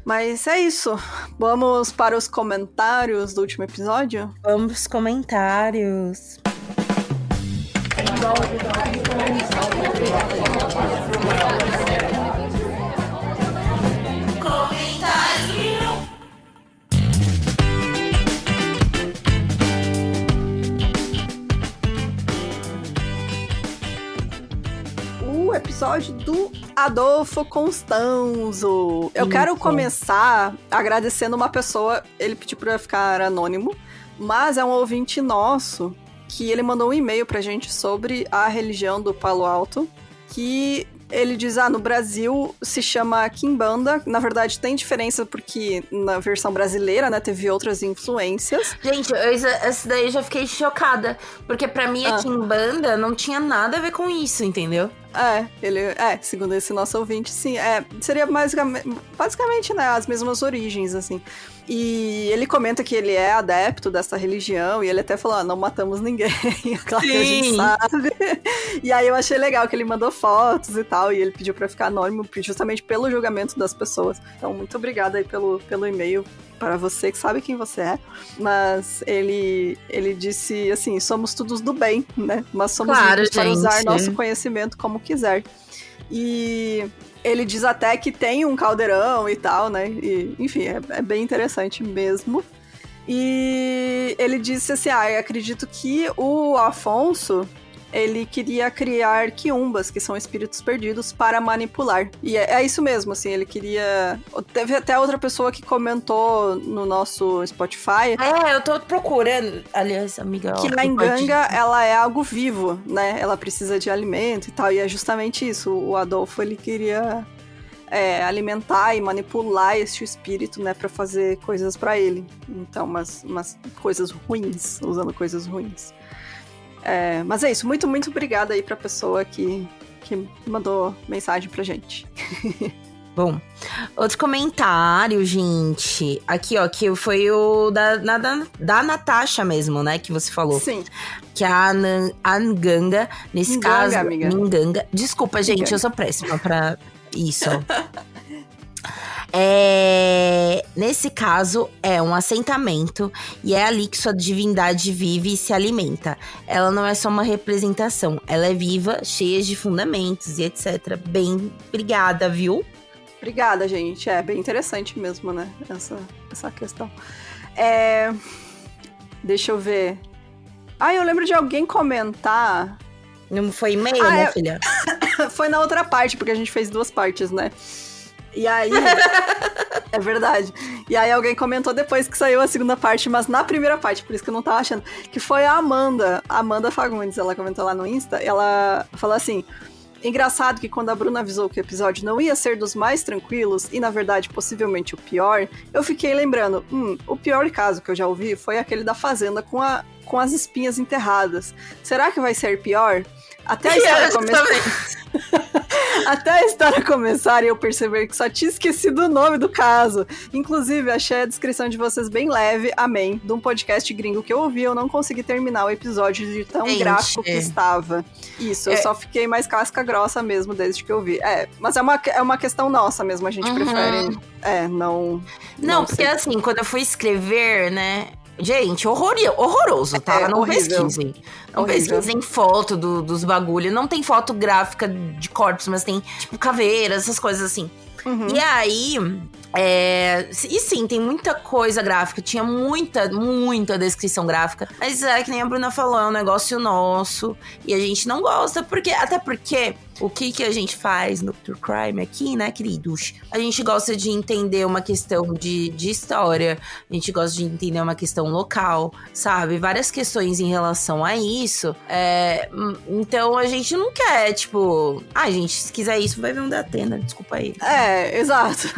Mas é isso. Vamos para os comentários do último episódio? Vamos para os comentários. O episódio do Adolfo Constanzo. Eu quero começar agradecendo uma pessoa, ele pediu pra ficar anônimo, mas é um ouvinte nosso que ele mandou um e-mail pra gente sobre a religião do Palo Alto, que Ele diz, no Brasil se chama Quimbanda. Na verdade, tem diferença porque na versão brasileira, né, teve outras influências. Gente, essa daí eu já fiquei chocada. Porque pra mim, a Quimbanda não tinha nada a ver com isso, entendeu? Segundo esse nosso ouvinte, sim. Seria basicamente, né, as mesmas origens, assim. E ele comenta que ele é adepto dessa religião, e ele até falou, não matamos ninguém, claro que a gente sabe. E aí eu achei legal que ele mandou fotos e tal, e ele pediu pra ficar anônimo, justamente pelo julgamento das pessoas. Então, muito obrigada aí pelo e-mail, para você que sabe quem você é. Mas ele disse, assim, somos todos do bem, né? Mas somos livres para usar nosso conhecimento como quiser. E ele diz até que tem um caldeirão e tal, né? E, enfim, é bem interessante mesmo. E ele disse assim, eu acredito que o Afonso, ele queria criar quiumbas, que são espíritos perdidos, para manipular. E é isso mesmo, assim, ele queria... Teve até outra pessoa que comentou no nosso Spotify... eu tô procurando, aliás, amiga... Que a enganga, ela é algo vivo, né? Ela precisa de alimento e tal, e é justamente isso. O Adolfo, ele queria alimentar e manipular este espírito, né? Pra fazer coisas pra ele. Então, umas coisas ruins, usando coisas ruins. Mas é isso, muito, muito obrigada aí pra pessoa que mandou mensagem pra gente. Bom, outro comentário, gente. Aqui, ó, que foi o da Natasha mesmo, né? Que você falou. Sim. Que a Nganga, nesse caso... Amiga. Nganga. Desculpa, gente, Nganga. Eu sou péssima pra isso. Nesse caso, é um assentamento e é ali que sua divindade vive e se alimenta. Ela não é só uma representação, ela é viva, cheia de fundamentos e etc. Bem, obrigada, viu? Obrigada, gente. É bem interessante mesmo, né? Essa questão. Deixa eu ver. Eu lembro de alguém comentar... Não foi e-mail, né, filha? Foi na outra parte, porque a gente fez 2 partes, né? E aí... É verdade. E aí alguém comentou depois que saiu a segunda parte, mas na primeira parte, por isso que eu não tava achando. Que foi a Amanda Fagundes. Ela comentou lá no Insta. Ela falou assim... Engraçado que quando a Bruna avisou que o episódio não ia ser dos mais tranquilos, e na verdade possivelmente o pior, eu fiquei lembrando, o pior caso que eu já ouvi foi aquele da fazenda com as espinhas enterradas. Será que vai ser pior? Até a história começar... Até a história começar e eu perceber que só tinha esquecido o nome do caso. Inclusive, achei a descrição de vocês bem leve, amém, de um podcast gringo que eu ouvi, eu não consegui terminar o episódio de tão gráfico que estava. Isso, eu só fiquei mais casca grossa mesmo desde que eu vi. Mas é uma questão nossa mesmo, a gente prefere... Não porque sei. Assim, quando eu fui escrever, né... Gente, horroroso, tá? Não pesquisem. Não pesquisem foto dos bagulho. Não tem foto gráfica de corpos, mas tem, tipo, caveiras, essas coisas assim. E aí... E sim, tem muita coisa gráfica. Tinha muita descrição gráfica. Mas que nem a Bruna falou, é um negócio nosso. E a gente não gosta, até porque... O que a gente faz no True Crime aqui, né, queridos? A gente gosta de entender uma questão de história, a gente gosta de entender uma questão local, sabe? Várias questões em relação a isso. Então a gente não quer, tipo... gente, se quiser isso, vai ver um da Atena, desculpa aí. Exato.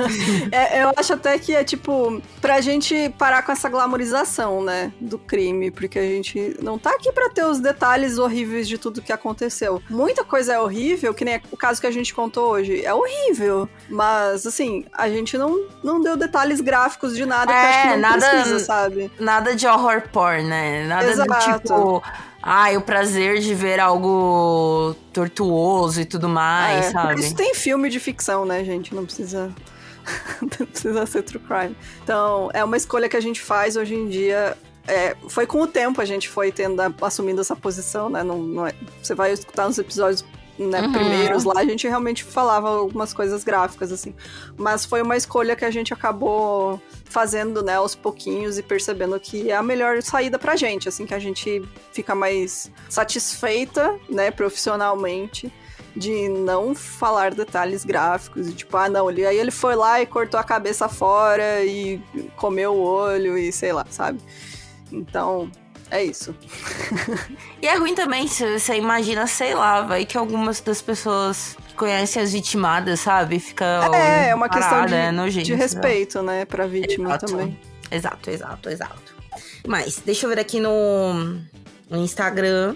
Eu acho até que é, tipo, pra gente parar com essa glamorização, né, do crime, porque a gente não tá aqui pra ter os detalhes horríveis de tudo que aconteceu. Muita coisa é horrível, que nem o caso que a gente contou hoje, é horrível, mas assim, a gente não deu detalhes gráficos de nada que eu acho que não precisa, sabe? Nada de horror porn, né? Nada do tipo... o prazer de ver algo tortuoso e tudo mais, sabe? Isso tem filme de ficção, né, gente? Não precisa... não precisa ser true crime. Então, é uma escolha que a gente faz hoje em dia... foi com o tempo a gente foi assumindo essa posição, né? Não é, você vai escutar nos episódios, né, primeiros lá, a gente realmente falava algumas coisas gráficas, assim. Mas foi uma escolha que a gente acabou fazendo, né, aos pouquinhos e percebendo que é a melhor saída pra gente, assim, que a gente fica mais satisfeita, né, profissionalmente, de não falar detalhes gráficos, e tipo, não, aí ele foi lá e cortou a cabeça fora e comeu o olho e sei lá, sabe? Então... é isso. E é ruim também, se você imagina, sei lá, vai que algumas das pessoas conhecem as vitimadas, sabe? Fica É uma questão nojento, de respeito, né? Pra vítima Exato. também. Exato. Mas, deixa eu ver aqui no Instagram.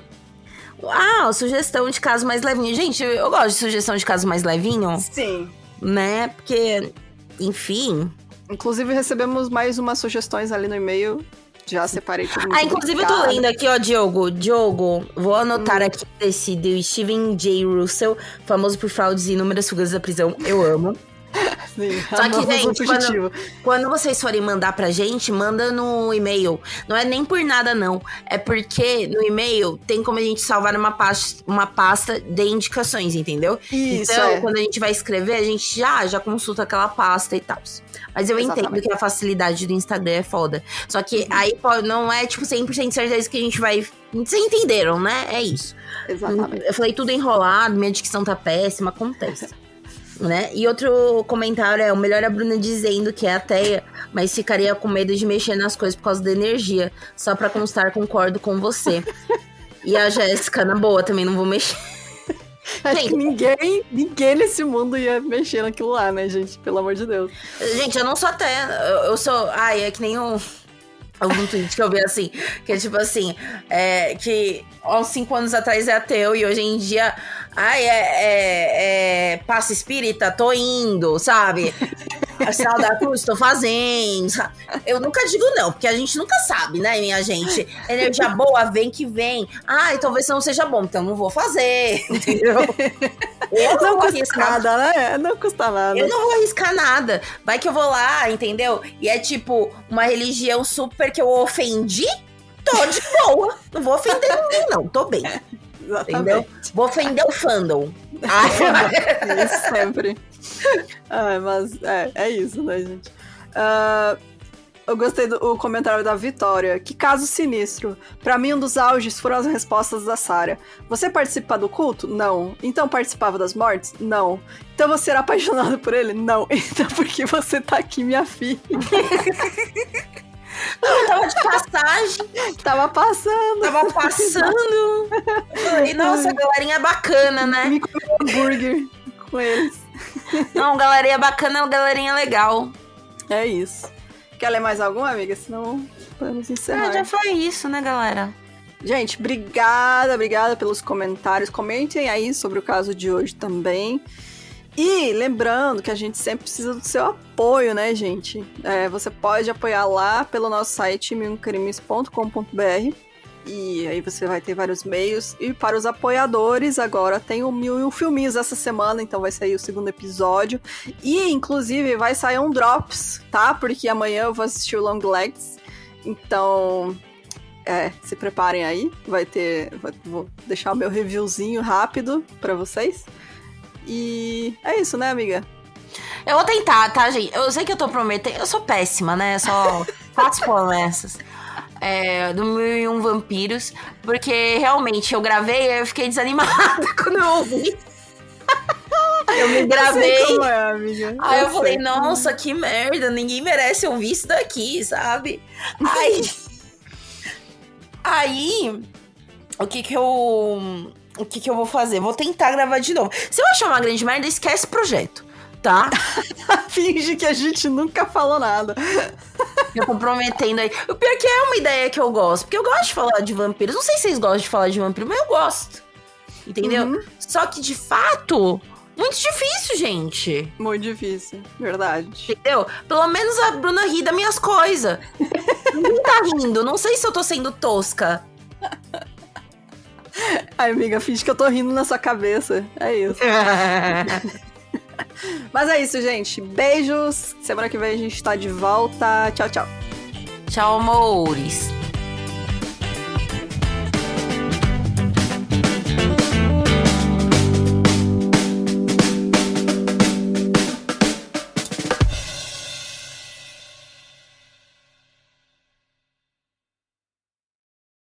Sugestão de caso mais levinho. Gente, eu gosto de sugestão de caso mais levinho. Sim. Né? Porque, enfim... Inclusive, recebemos mais umas sugestões ali no e-mail. Já separei tudo. Inclusive eu tô lendo aqui, ó, Diogo, vou anotar aqui desse do Steven J. Russell, famoso por fraudes e inúmeras fugas da prisão. Eu amo. Sim, só que, gente, quando vocês forem mandar pra gente, manda no e-mail. Não é nem por nada, não. É porque no e-mail tem como a gente salvar uma pasta de indicações, entendeu? Isso, então, quando a gente vai escrever, a gente já consulta aquela pasta e tal. Mas eu entendo que a facilidade do Instagram é foda. Só que aí não é, tipo, 100% certeza que a gente vai... Vocês entenderam, né? É isso. Exatamente. Eu falei tudo enrolado, minha dicção tá péssima, acontece. Né? E outro comentário é: o melhor é a Bruna dizendo que é ateia, mas ficaria com medo de mexer nas coisas por causa da energia. Só pra constar, concordo com você. E a Jéssica, na boa, também não vou mexer. Acho que ninguém nesse mundo ia mexer naquilo lá, né, gente? Pelo amor de Deus. Gente, eu não sou ateia. Eu sou... é que nem algum tweet que eu vi assim, que é tipo assim, que há uns 5 anos atrás é ateu e hoje em dia, passe espírita, tô indo, sabe? A sinal da cruz, tô fazendo, sabe? Eu nunca digo não, porque a gente nunca sabe, né, minha gente? Energia boa, vem que vem. Talvez não seja bom, então não vou fazer, entendeu? Eu não custa nada, né? Não custa nada. Eu não vou arriscar nada. Vai que eu vou lá, entendeu? E é tipo uma religião super que eu ofendi. Tô de boa. Não vou ofender ninguém, não. Tô bem. Exatamente. Entendeu? Vou ofender o fandom. Isso sempre. Mas é isso, né, gente? Eu gostei do comentário da Vitória. Que caso sinistro. Pra mim, um dos auges foram as respostas da Sarah. Você participa do culto? Não. Então participava das mortes? Não. Então você era apaixonado por ele? Não. Então por que você tá aqui, minha filha? Eu tava de passagem. Tava passando. E nossa, galerinha bacana, né? Me comi um hambúrguer com eles. Não, galerinha bacana, galerinha legal. É isso. Quer ler mais algum, amiga? Senão podemos encerrar. Já foi isso, né, galera? Gente, obrigada pelos comentários. Comentem aí sobre o caso de hoje também. E lembrando que a gente sempre precisa do seu apoio, né, gente? Você pode apoiar lá pelo nosso site milcrimes.com.br. E aí você vai ter vários meios. E para os apoiadores, agora tem o 1001 Filminhos essa semana, então vai sair o 2º episódio. E, inclusive, vai sair um Drops, tá? Porque amanhã eu vou assistir o Long Legs. Então, se preparem aí. Vou deixar o meu reviewzinho rápido pra vocês. E é isso, né, amiga? Eu vou tentar, tá, gente? Eu sei que eu tô prometendo. Eu sou péssima, né? Só faço promessas. Do 1001 Vampiros, porque realmente eu gravei e eu fiquei desanimada quando eu ouvi. Eu me gravei. Eu sei como é, amiga. Aí eu falei, nossa, que merda, ninguém merece ouvir isso daqui, sabe? Aí, o que que eu vou fazer? Vou tentar gravar de novo. Se eu achar uma grande merda, esquece o projeto, tá? Finge que a gente nunca falou nada. Eu tô prometendo aí. O pior que é uma ideia que eu gosto, porque eu gosto de falar de vampiros. Não sei se vocês gostam de falar de vampiro, mas eu gosto. Entendeu? Uhum. Só que, de fato, muito difícil, gente. Muito difícil, verdade. Entendeu? Pelo menos a Bruna ri das minhas coisas. Ninguém tá rindo. Não sei se eu tô sendo tosca. Ai, amiga, finge que eu tô rindo na sua cabeça. É isso. Mas é isso, gente. Beijos. Semana que vem a gente tá de volta. Tchau, tchau. Tchau, amores.